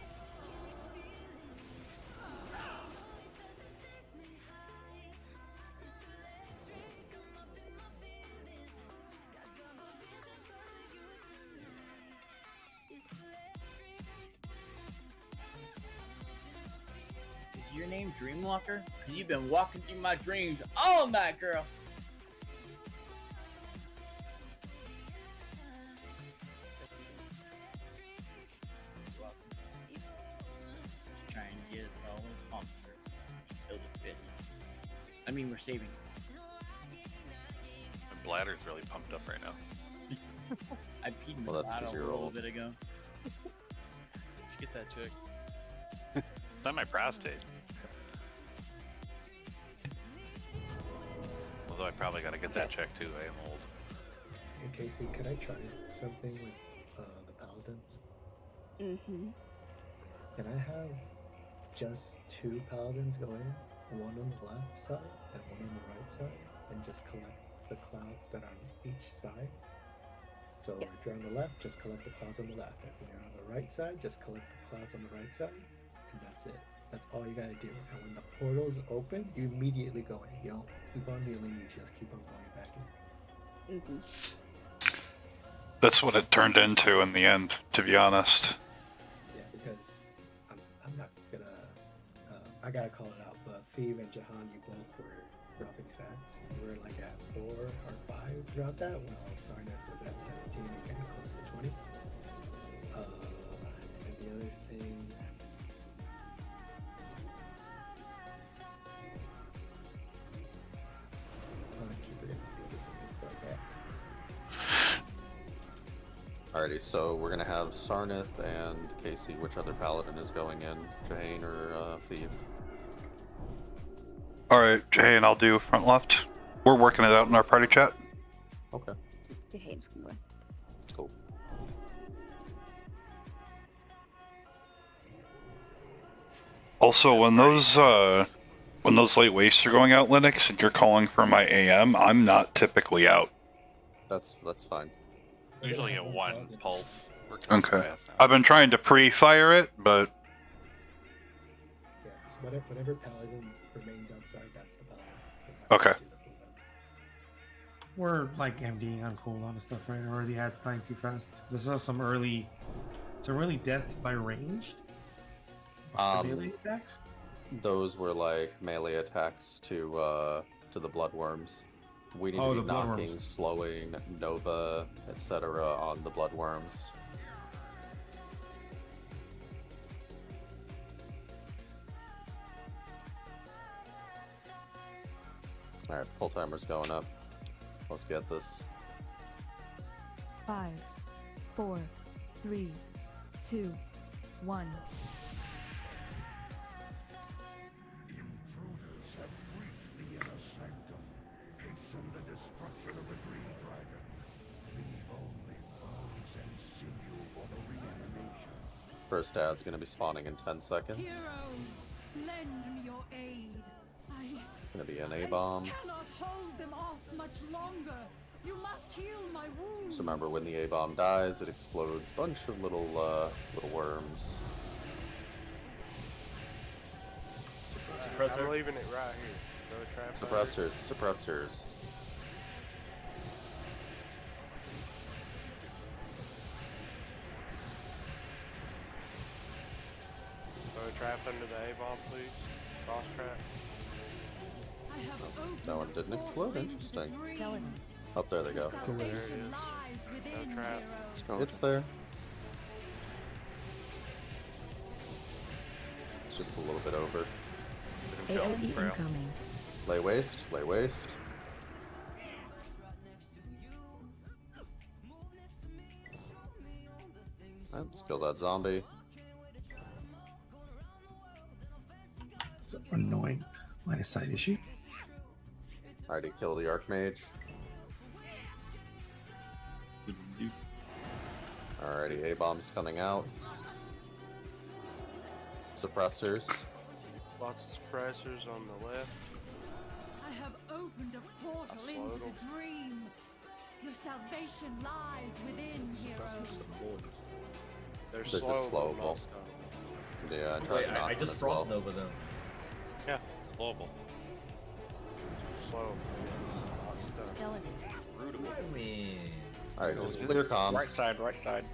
Speaker 2: Is your name Dreamwalker? Cause you've been walking through my dreams all night, girl. well. We'll pump her. Build a bit. I mean, we're saving.
Speaker 4: My bladder's really pumped up right now.
Speaker 2: I peed in the
Speaker 3: Well, that's 'cause
Speaker 2: bottle a
Speaker 3: you're
Speaker 2: little
Speaker 3: old.
Speaker 2: bit ago.
Speaker 10: Let's get that check.
Speaker 4: It's not my prostate. Although I probably gotta get that checked too. I am old.
Speaker 9: Hey Casey, could I try something with the Paladins?
Speaker 8: Mm-hmm.
Speaker 9: Can I have just 2 Paladins go in, one on the left side and one on the right side, and just collect the clouds that are on each side? So if you're on the left, just collect the clouds on the left. If you're on the right side, just collect the clouds on the right side, and that's it. That's all you gotta do. And when the portals open, you immediately go in. You don't keep on healing, you just keep on going back in.
Speaker 8: Mm-hmm.
Speaker 6: That's what it turned into in the end, to be honest.
Speaker 9: Yeah, because I'm not gonna. I gotta call it out, but Feeve and Jahan, you both were dropping stats. You were like at 4 or 5 throughout that, while Sarnath was at 17 and getting close to 20. And the other thing. I keep forgetting what the other thing is, but yeah.
Speaker 3: Alrighty, so we're gonna have Sarnath and Casey. Which other paladin is going in? Jane or Thief?
Speaker 6: Alright, Jane, I'll do front left. We're working it out in our party chat.
Speaker 3: Okay.
Speaker 8: Your Hayden's gonna go in.
Speaker 3: Cool.
Speaker 6: Also, when those late wastes are going out, Linux, and you're calling for my AM, I'm not typically out.
Speaker 3: That's fine.
Speaker 4: Usually get 1 pulse. We're coming
Speaker 6: Okay.
Speaker 4: fast now.
Speaker 6: I've been trying to pre-fire it, but
Speaker 9: Yeah, so whatever Paladins remains outside, that's the Paladin.
Speaker 6: okay.
Speaker 5: We're like MDing on cooldown and stuff, right? Or the ad's dying too fast. There's also some early death by ranged. Melee attacks.
Speaker 3: Those were like melee attacks to the bloodworms. We need
Speaker 5: Oh,
Speaker 3: to
Speaker 5: the
Speaker 3: be knocking,
Speaker 5: bloodworms.
Speaker 3: slowing, Nova, etc. on the bloodworms. Alright, full timer's going up. Let's get this.
Speaker 14: 5, 4, 3, 2, 1.
Speaker 19: Intruders have breached the inner sanctum. Hasten the destruction of the Dream Dragon. Leave only bones and sinew for the reanimation.
Speaker 3: First ad's gonna be spawning in 10 seconds.
Speaker 16: Heroes, lend me your aid.
Speaker 3: Gonna be an A-bomb.
Speaker 16: Cannot hold them off much longer. You must heal my wounds.
Speaker 3: So remember, when the A-bomb dies, it explodes a bunch of little worms.
Speaker 7: I'm leaving it right here. Throw a trap
Speaker 3: Suppressors, suppressors.
Speaker 7: Throw a trap under the A-bomb, please. Cross trap.
Speaker 3: That one didn't explode. Interesting.
Speaker 14: Skeleton.
Speaker 3: Oh, there they go.
Speaker 7: There it is. No trap.
Speaker 3: It's there. It's just a little bit over.
Speaker 14: AOE incoming.
Speaker 3: Lay waste, lay waste. Let's kill that zombie.
Speaker 5: It's an annoying line of sight issue.
Speaker 3: Alrighty, kill the Archmage. Alrighty, A-bomb's coming out. Suppressors.
Speaker 7: Lots of suppressors on the left.
Speaker 16: I have opened a portal
Speaker 7: I
Speaker 16: into
Speaker 7: slowed 'em.
Speaker 16: the dream. Your salvation lies within, heroes.
Speaker 7: They're
Speaker 3: They're just
Speaker 7: slowable,
Speaker 3: slowable.
Speaker 7: most of them.
Speaker 3: Yeah, I tried
Speaker 21: Wait,
Speaker 3: to knock
Speaker 21: I
Speaker 3: them
Speaker 21: just
Speaker 3: as well.
Speaker 21: frost over them.
Speaker 4: Yeah, slowable.
Speaker 7: Slow. Hot stuff.
Speaker 14: Skeleton.
Speaker 21: I mean,
Speaker 3: Alright, just clear comms.
Speaker 15: Right side, right side.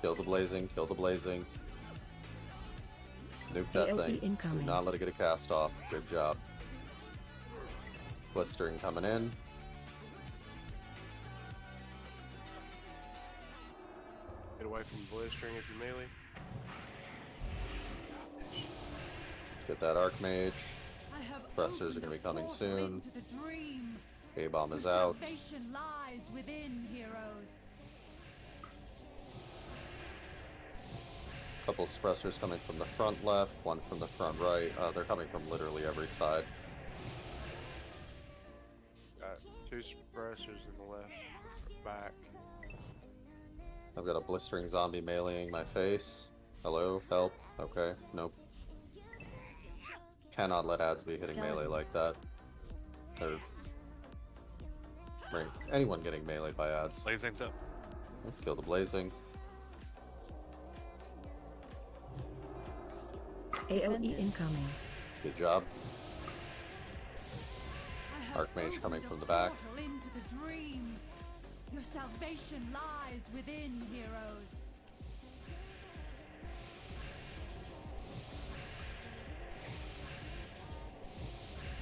Speaker 3: Kill the blazing, kill the blazing. Nuke that
Speaker 14: AOE
Speaker 3: thing. Do
Speaker 14: incoming.
Speaker 3: not let it get a cast off. Good job. Blistering coming in.
Speaker 7: Get away from blistering if you melee.
Speaker 3: Get that Archmage.
Speaker 16: I have
Speaker 3: Suppressors are
Speaker 16: opened
Speaker 3: going to
Speaker 16: a
Speaker 3: be coming
Speaker 16: portal
Speaker 3: soon.
Speaker 16: into the dream.
Speaker 3: A-bomb is
Speaker 16: Your
Speaker 3: out.
Speaker 16: salvation lies within, heroes.
Speaker 3: Couple suppressors coming from the front left, one from the front right. They're coming from literally every side.
Speaker 7: Got 2 suppressors in the left back.
Speaker 3: I've got a blistering zombie meleeing my face. Hello? Help? Okay. Nope. Cannot let ads be hitting melee like that. Or... Right. Anyone getting meleeed by ads.
Speaker 4: Blazing's up.
Speaker 3: Kill the blazing.
Speaker 14: AOE incoming.
Speaker 3: Good job.
Speaker 16: I have
Speaker 3: Archmage
Speaker 16: opened
Speaker 3: coming
Speaker 16: a
Speaker 3: from the back.
Speaker 16: portal into the dream. Your salvation lies within, heroes.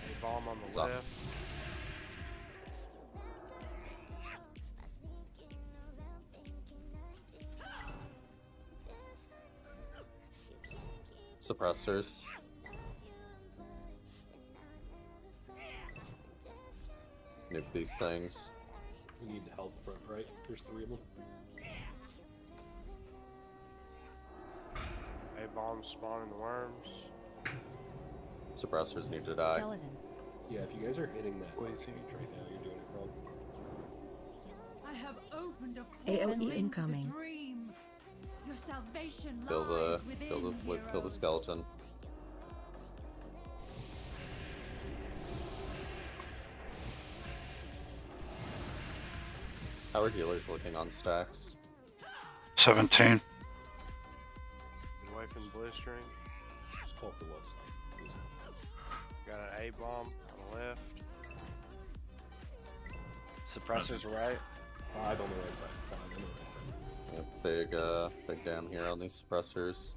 Speaker 7: A bomb on the
Speaker 3: Zop.
Speaker 7: left.
Speaker 3: Suppressors. Nuke these things.
Speaker 1: We need help front right. There's 3 of them.
Speaker 7: A bomb spawning the worms.
Speaker 3: Suppressors need to die.
Speaker 14: Paladin.
Speaker 1: Yeah, if you guys are hitting that blazing right now, you're doing it wrong.
Speaker 16: I have opened a portal
Speaker 14: AOE
Speaker 16: into
Speaker 14: incoming.
Speaker 16: the dream. Your salvation
Speaker 3: Kill
Speaker 16: lies within,
Speaker 3: kill the
Speaker 16: heroes.
Speaker 3: skeleton. How are healers looking on stacks?
Speaker 6: 17.
Speaker 7: Get away from blistering.
Speaker 1: Just call for what's
Speaker 7: Got an A bomb on the left.
Speaker 15: Suppressors right.
Speaker 1: 5 on the right side. 5 on the right side.
Speaker 3: Yeah, big down here on these suppressors.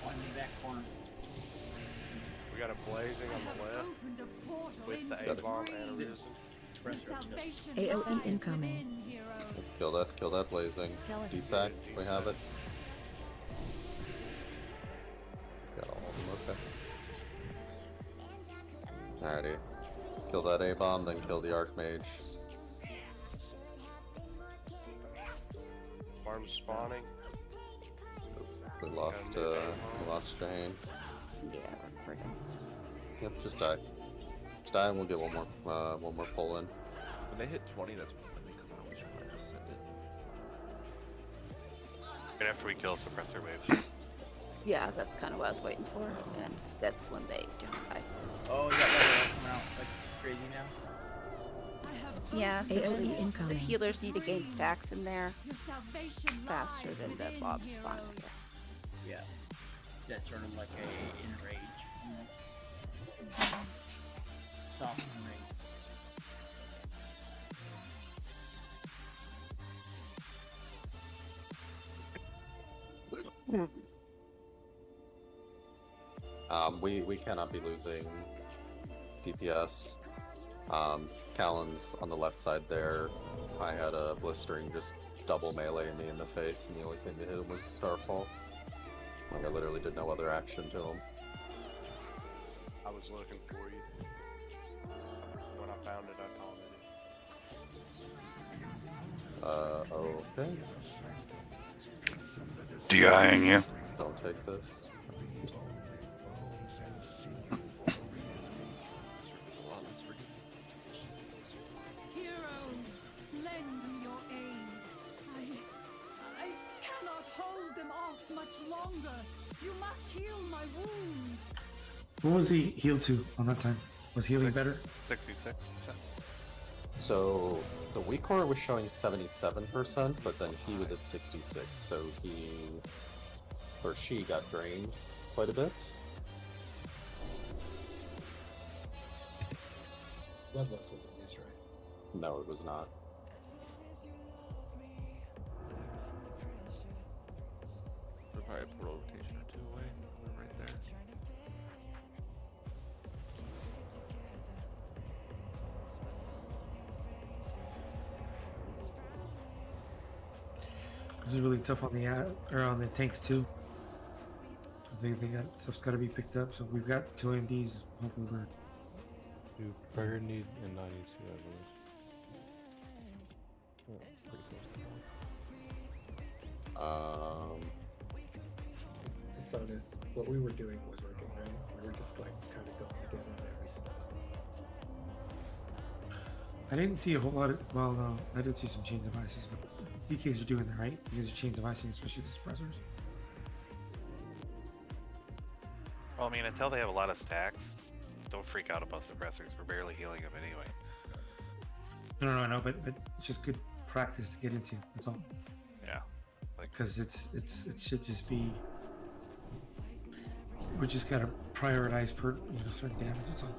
Speaker 2: One in the back corner.
Speaker 7: We got a blazing on the left
Speaker 16: Opened a portal
Speaker 7: with
Speaker 16: into
Speaker 7: the
Speaker 3: Got
Speaker 7: A
Speaker 3: it.
Speaker 7: bomb and a risen.
Speaker 16: Your
Speaker 2: Suppressor up still.
Speaker 16: salvation
Speaker 14: AOE
Speaker 16: lies
Speaker 14: incoming.
Speaker 16: within, heroes.
Speaker 3: Kill that blazing.
Speaker 14: Skeleton.
Speaker 3: DSAC, we have it. Got all of them, okay. Alrighty. Kill that A-bomb, then kill the Archmage.
Speaker 7: Worms spawning.
Speaker 3: We lost Jane.
Speaker 8: Yeah, we're good.
Speaker 3: Yep, just die. Just die and we'll get one more pull in.
Speaker 18: When they hit 20, that's when they come out. We should probably send it.
Speaker 4: Right after we kill suppressor wave.
Speaker 8: Yeah, that's kind of what I was waiting for, and that's when they jump by.
Speaker 2: Oh, you got that coming out like crazy now.
Speaker 8: Yeah, so
Speaker 14: AOE
Speaker 8: the
Speaker 14: incoming.
Speaker 8: healers need to gain stacks in there
Speaker 16: Your salvation
Speaker 8: faster
Speaker 16: lies
Speaker 8: than the
Speaker 16: within,
Speaker 8: mobs spawn
Speaker 16: heroes.
Speaker 8: here.
Speaker 2: Yeah. That's sort of like a enrage. Soft enrage.
Speaker 3: We cannot be losing DPS. Callan's on the left side there. I had a blistering just double melee me in the face, and the only thing to hit him was Starfall. Like I literally did no other action to him.
Speaker 7: I was looking for you. When I found it, I called it.
Speaker 3: Okay.
Speaker 6: DIing you.
Speaker 3: Don't take this.
Speaker 16: Heroes, lend me your aid. I cannot hold them off much longer. You must heal my wounds.
Speaker 5: What was he healed to on that time? Was healing better?
Speaker 4: 66%.
Speaker 3: So the weak core was showing 77%, but then he was at 66, so she got drained quite a bit.
Speaker 1: Bloodlust wasn't used right.
Speaker 3: No, it was not.
Speaker 18: We're probably a portal rotation or 2 away. We're right there.
Speaker 5: This is really tough on the on the tanks too, because they got stuff's got to be picked up. So we've got 2 MDs. Hopefully we're.
Speaker 1: You Burger need and 92, I believe. Oh, pretty close.
Speaker 9: So what we were doing was working, right? We were just like kind of going together in every spot.
Speaker 5: I didn't see a whole lot of. Well, no, I did see some chain devices, but DKs are doing that, right? You guys are chain devising, especially the suppressors.
Speaker 4: Well, I mean, until they have a lot of stacks, don't freak out about suppressors. We're barely healing them anyway.
Speaker 5: No, but it's just good practice to get into. That's all.
Speaker 4: Yeah.
Speaker 5: Because it should just be. We just gotta prioritize per certain damage. It's all.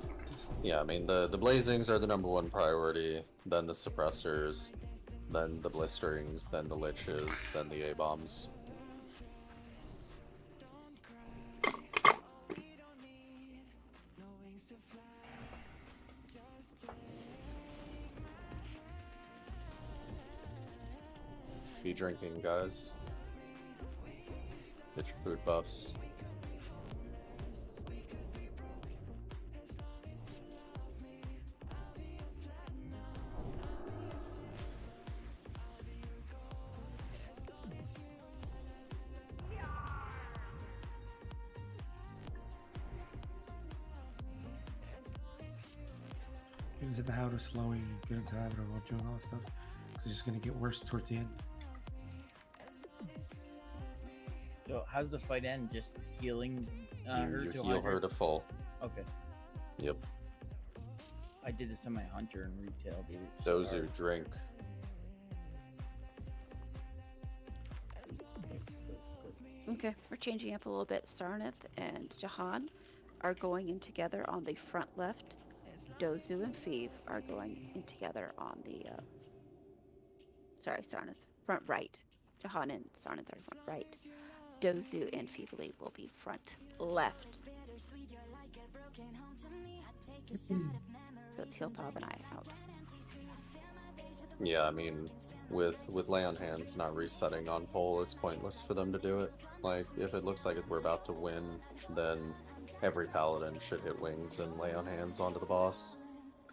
Speaker 3: Yeah, I mean the blazings are the #1 priority, then the suppressors, then the blisterings, then the liches, then the A-bombs. Be drinking, guys. Get your food buffs.
Speaker 5: Get into the habit of slowing, get into the habit of doing all that stuff. Because it's just gonna get worse towards the end.
Speaker 2: So how does the fight end? Just healing her
Speaker 3: You
Speaker 2: to
Speaker 3: heal her to full.
Speaker 2: Okay.
Speaker 3: Yep.
Speaker 2: I did this on my hunter and retail, dude.
Speaker 3: Those who drink.
Speaker 8: Okay, we're changing up a little bit. Sarnath and Jahan are going in together on the front left. Dozu and Feeve are going in together on the Sarnath front right. Jahan and Sarnath are front right. Dozu and Feebly will be front left. So he'll pop an eye out.
Speaker 3: Yeah, I mean, with lay on hands not resetting on pole, it's pointless for them to do it. Like, if it looks like we're about to win, then every paladin should hit wings and lay on hands onto the boss.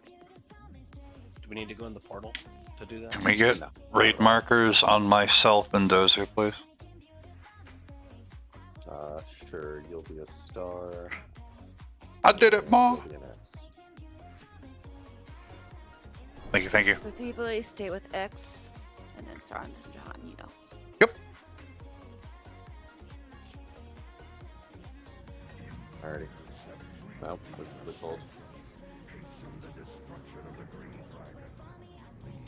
Speaker 15: Do we need to go in the portal to do that?
Speaker 6: Can we get raid markers on myself and Dozer, please?
Speaker 3: Sure, you'll be a star.
Speaker 6: I did it, Ma!
Speaker 3: You'll be an X.
Speaker 6: Thank you.
Speaker 8: But Feebly stay with X, and then Sarnath and Jahan, you know.
Speaker 3: Alrighty. Well, we're told.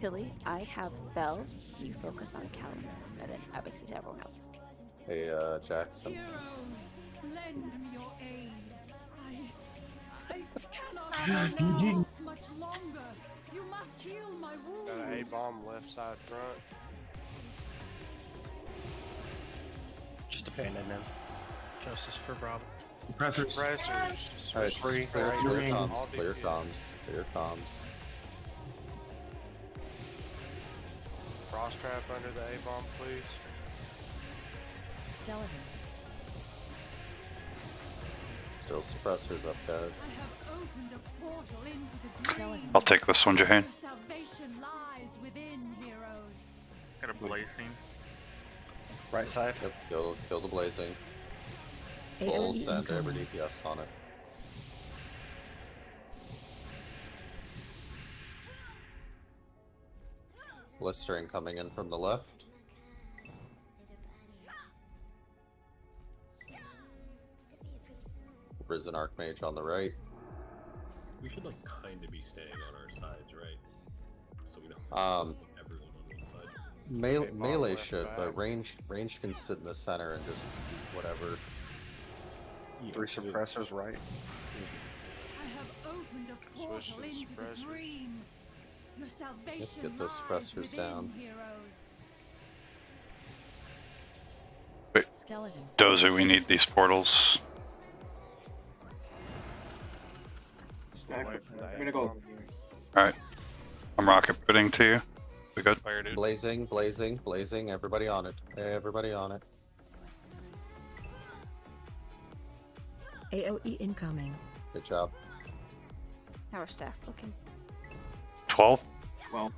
Speaker 8: Tilly, I have Bell. You focus on Callum, and then obviously to everyone else.
Speaker 3: Hey, Jackson.
Speaker 16: Lend me your aid. I cannot hold off much longer. You must heal my wounds.
Speaker 7: Got an A-bomb left side front.
Speaker 15: Just abandon them.
Speaker 13: Justice for Bravo.
Speaker 5: Suppressors.
Speaker 3: Alright,
Speaker 15: Free.
Speaker 3: clear
Speaker 15: Right,
Speaker 3: comms, clear comms, clear comms.
Speaker 7: Frost trap under the A-bomb, please.
Speaker 14: Skeleton.
Speaker 3: Still suppressors up, guys.
Speaker 16: Opened a portal into the dream.
Speaker 6: I'll take this one, Jahan.
Speaker 16: Salvation lies within heroes.
Speaker 11: Got a blazing.
Speaker 15: Right side.
Speaker 3: Yep, kill the blazing. Full send every DPS on it. Blistering coming in from the left. Risen Archmage on the right.
Speaker 1: We should like kind of be staying on our sides, right? So we don't have everyone on one side.
Speaker 3: Melee should, but ranged can sit in the center and just whatever.
Speaker 1: Yeah,
Speaker 15: 3 suppressors right.
Speaker 16: I have opened a portal into the dream. Your salvation
Speaker 3: Get those
Speaker 16: lies
Speaker 3: suppressors
Speaker 16: within
Speaker 3: down.
Speaker 16: heroes.
Speaker 6: Wait.
Speaker 14: Skeleton.
Speaker 6: Dozer, we need these portals.
Speaker 23: Stack. I'm gonna go.
Speaker 6: Alright. I'm rocket putting to you. We good?
Speaker 4: Fire, dude.
Speaker 3: Blazing, blazing, blazing. Everybody on it. Everybody on it.
Speaker 14: AOE incoming.
Speaker 3: Good job.
Speaker 8: How are stacks looking?
Speaker 6: 12?
Speaker 23: Well,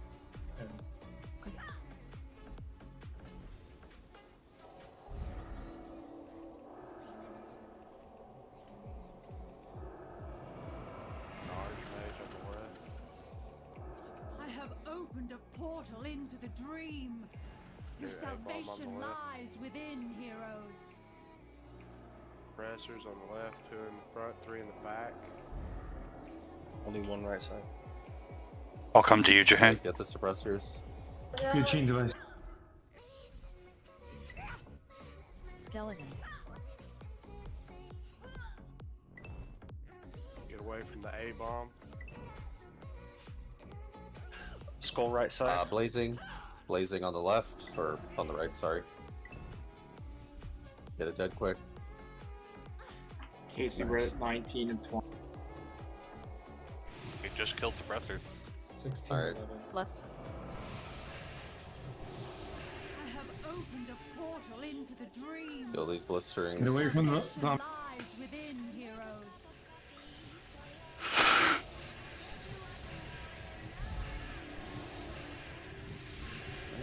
Speaker 16: I have opened a portal into the dream. Your
Speaker 7: Here, A-bomb on the
Speaker 16: salvation
Speaker 7: left.
Speaker 16: lies within, heroes.
Speaker 7: Suppressors on the left, 2 in the front, 3 in the back.
Speaker 15: Only one right side.
Speaker 6: I'll come to you, Jahan.
Speaker 3: Get the suppressors.
Speaker 5: Good chain device.
Speaker 14: Skeleton.
Speaker 7: Get away from the A-bomb.
Speaker 15: Skull right side.
Speaker 3: Blazing. Blazing on the left, or on the right, sorry. Get it dead quick.
Speaker 23: Casey, we're at 19 and 20.
Speaker 4: We just killed suppressors.
Speaker 9: 16,
Speaker 3: Alright.
Speaker 9: 11.
Speaker 8: Less.
Speaker 16: I have opened a portal into the dream.
Speaker 3: Kill these blisterings.
Speaker 5: Get away from the
Speaker 16: Salvation
Speaker 5: zomb.
Speaker 16: lies within, heroes.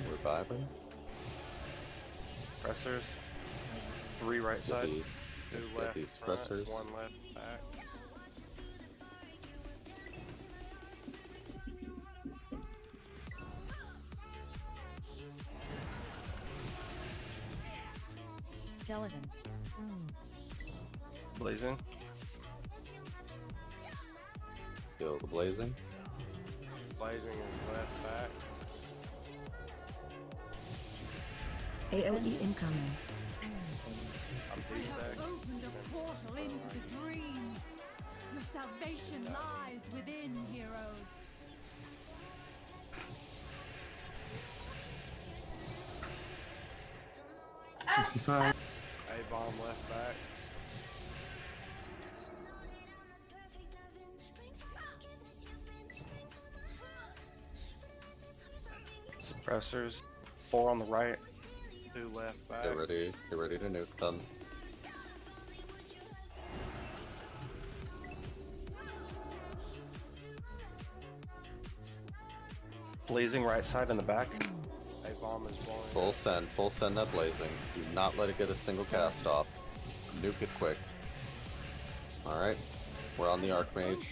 Speaker 3: We're vibing.
Speaker 15: Suppressors. 3 right
Speaker 3: Get
Speaker 15: side.
Speaker 3: these,
Speaker 7: 2
Speaker 3: get
Speaker 7: left
Speaker 3: these
Speaker 7: front,
Speaker 3: suppressors.
Speaker 7: 1 left back.
Speaker 14: Skeleton.
Speaker 15: Blazing.
Speaker 3: Kill the blazing.
Speaker 7: Blazing is left back.
Speaker 14: AOE incoming.
Speaker 7: I'm
Speaker 16: I have
Speaker 7: D-sec.
Speaker 16: opened a portal into the dream. Your salvation lies within, heroes.
Speaker 5: $65.
Speaker 7: A-bomb left back.
Speaker 15: Suppressors. 4 on the right.
Speaker 7: 2 left back.
Speaker 3: Get ready to nuke them.
Speaker 15: Blazing right side in the back.
Speaker 7: A-bomb is blowing.
Speaker 3: Full send that blazing. Do not let it get a single cast off. Nuke it quick. Alright, we're on the Archmage.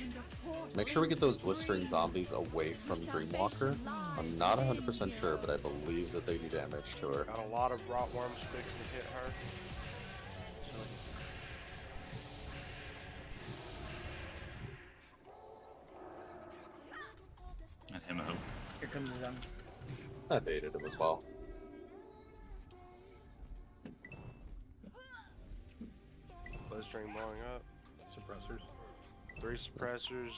Speaker 3: Make sure we get those blistering zombies away from Dreamwalker. I'm not 100% sure, but I believe that they do damage to her.
Speaker 7: Got a lot of rotworms fixing to hit her.
Speaker 12: And him a hope.
Speaker 2: Here comes the zombie.
Speaker 3: I baited him as well.
Speaker 7: Blistering blowing up.
Speaker 1: Suppressors.
Speaker 7: 3 suppressors.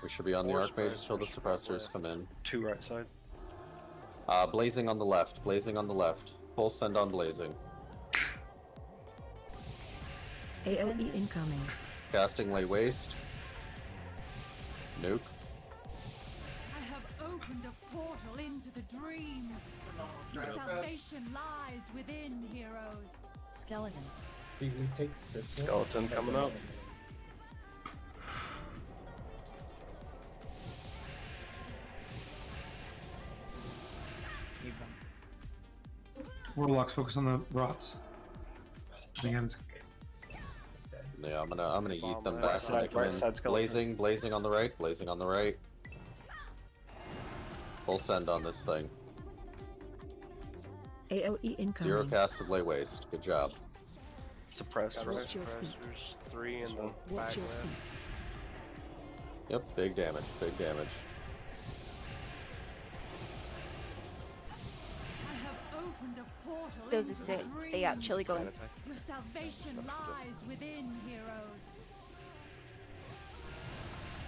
Speaker 3: We should be on the
Speaker 7: 4
Speaker 3: Archmage until the suppressors
Speaker 7: left.
Speaker 3: come in.
Speaker 15: 2 right side.
Speaker 3: Blazing on the left. Blazing on the left. Full send on blazing.
Speaker 14: AOE incoming.
Speaker 3: It's casting lay waste. Nuke.
Speaker 16: I have opened a portal into the dream. Your salvation lies within, heroes.
Speaker 14: Skeleton.
Speaker 9: Do we take this one?
Speaker 15: Skeleton coming up.
Speaker 5: Warlocks, focus on the rots. Again, it's
Speaker 3: Yeah, I'm gonna eat them
Speaker 15: Right
Speaker 3: back
Speaker 15: side,
Speaker 3: when they come
Speaker 15: right
Speaker 3: in.
Speaker 15: side skeleton.
Speaker 3: Blazing on the right, blazing on the right. Full send on this thing.
Speaker 14: AOE incoming.
Speaker 3: 0 cast of lay waste. Good job.
Speaker 15: Suppressors.
Speaker 14: Watch your feet.
Speaker 7: Suppressors. 3 in the
Speaker 14: Watch
Speaker 7: back
Speaker 14: your
Speaker 7: left.
Speaker 14: feet.
Speaker 3: Yep, big damage, big damage.
Speaker 16: I have opened a portal
Speaker 8: Those
Speaker 16: into
Speaker 8: who
Speaker 16: the
Speaker 8: stay out,
Speaker 16: dream.
Speaker 8: chilly going.
Speaker 16: Your salvation lies within, heroes.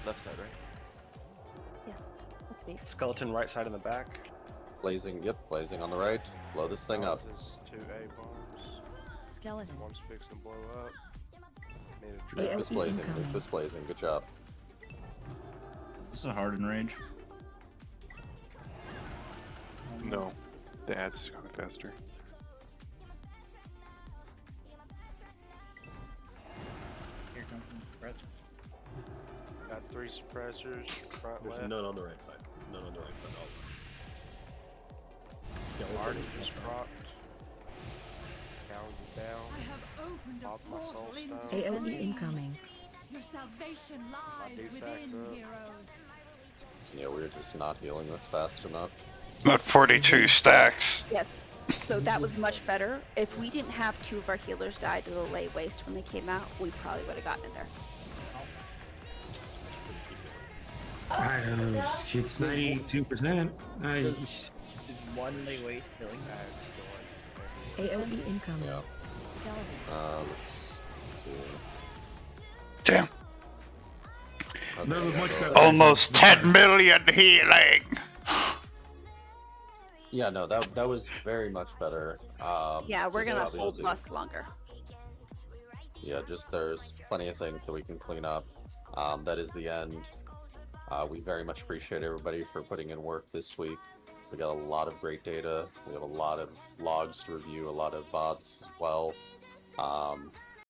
Speaker 18: Left side, right?
Speaker 8: Yeah. Let's be.
Speaker 15: Skeleton right side in the back.
Speaker 3: Blazing, yep, blazing on the right. Blow this thing up.
Speaker 7: There's 2 A-bombs.
Speaker 14: Skeleton.
Speaker 7: One's fixing to blow up. Need a
Speaker 3: Nuke
Speaker 7: trap.
Speaker 3: this blazing,
Speaker 14: incoming.
Speaker 3: nuke this blazing. Good job.
Speaker 12: This is a hardened range.
Speaker 17: No, the ads go faster.
Speaker 2: Here comes the suppressor.
Speaker 7: Got 3 suppressors, front
Speaker 1: There's
Speaker 7: left.
Speaker 1: none on the right side. None on the right side. Skeleton
Speaker 7: Already
Speaker 1: on the
Speaker 7: just
Speaker 1: side.
Speaker 7: propped. Cows is down.
Speaker 16: I have opened a
Speaker 7: Pop my soul
Speaker 16: portal into
Speaker 7: stone.
Speaker 16: the
Speaker 14: AOE
Speaker 16: dream.
Speaker 14: incoming.
Speaker 16: Your salvation lies
Speaker 7: do sack
Speaker 16: within,
Speaker 7: up.
Speaker 16: heroes.
Speaker 3: Yeah, we're just not healing this fast enough.
Speaker 6: About 42 stacks.
Speaker 8: Yes. So that was much better. If we didn't have 2 of our healers die to the lay waste when they came out, we probably would have gotten in there.
Speaker 5: It's 92%. Nice.
Speaker 2: Is one lay waste killing?
Speaker 14: AOE incoming.
Speaker 3: Yeah.
Speaker 14: Skeleton.
Speaker 3: Let's see.
Speaker 6: Damn.
Speaker 3: Okay,
Speaker 5: That was
Speaker 3: yeah,
Speaker 5: much
Speaker 3: no,
Speaker 5: better.
Speaker 6: Almost 10 million healing.
Speaker 3: Yeah, no, that was very much better.
Speaker 8: Yeah, we're
Speaker 3: just
Speaker 8: gonna hold
Speaker 3: obviously-
Speaker 8: lust longer.
Speaker 3: Yeah, just there's plenty of things that we can clean up. That is the end. We very much appreciate everybody for putting in work this week. We got a lot of great data. We have a lot of logs to review, a lot of VODs as well.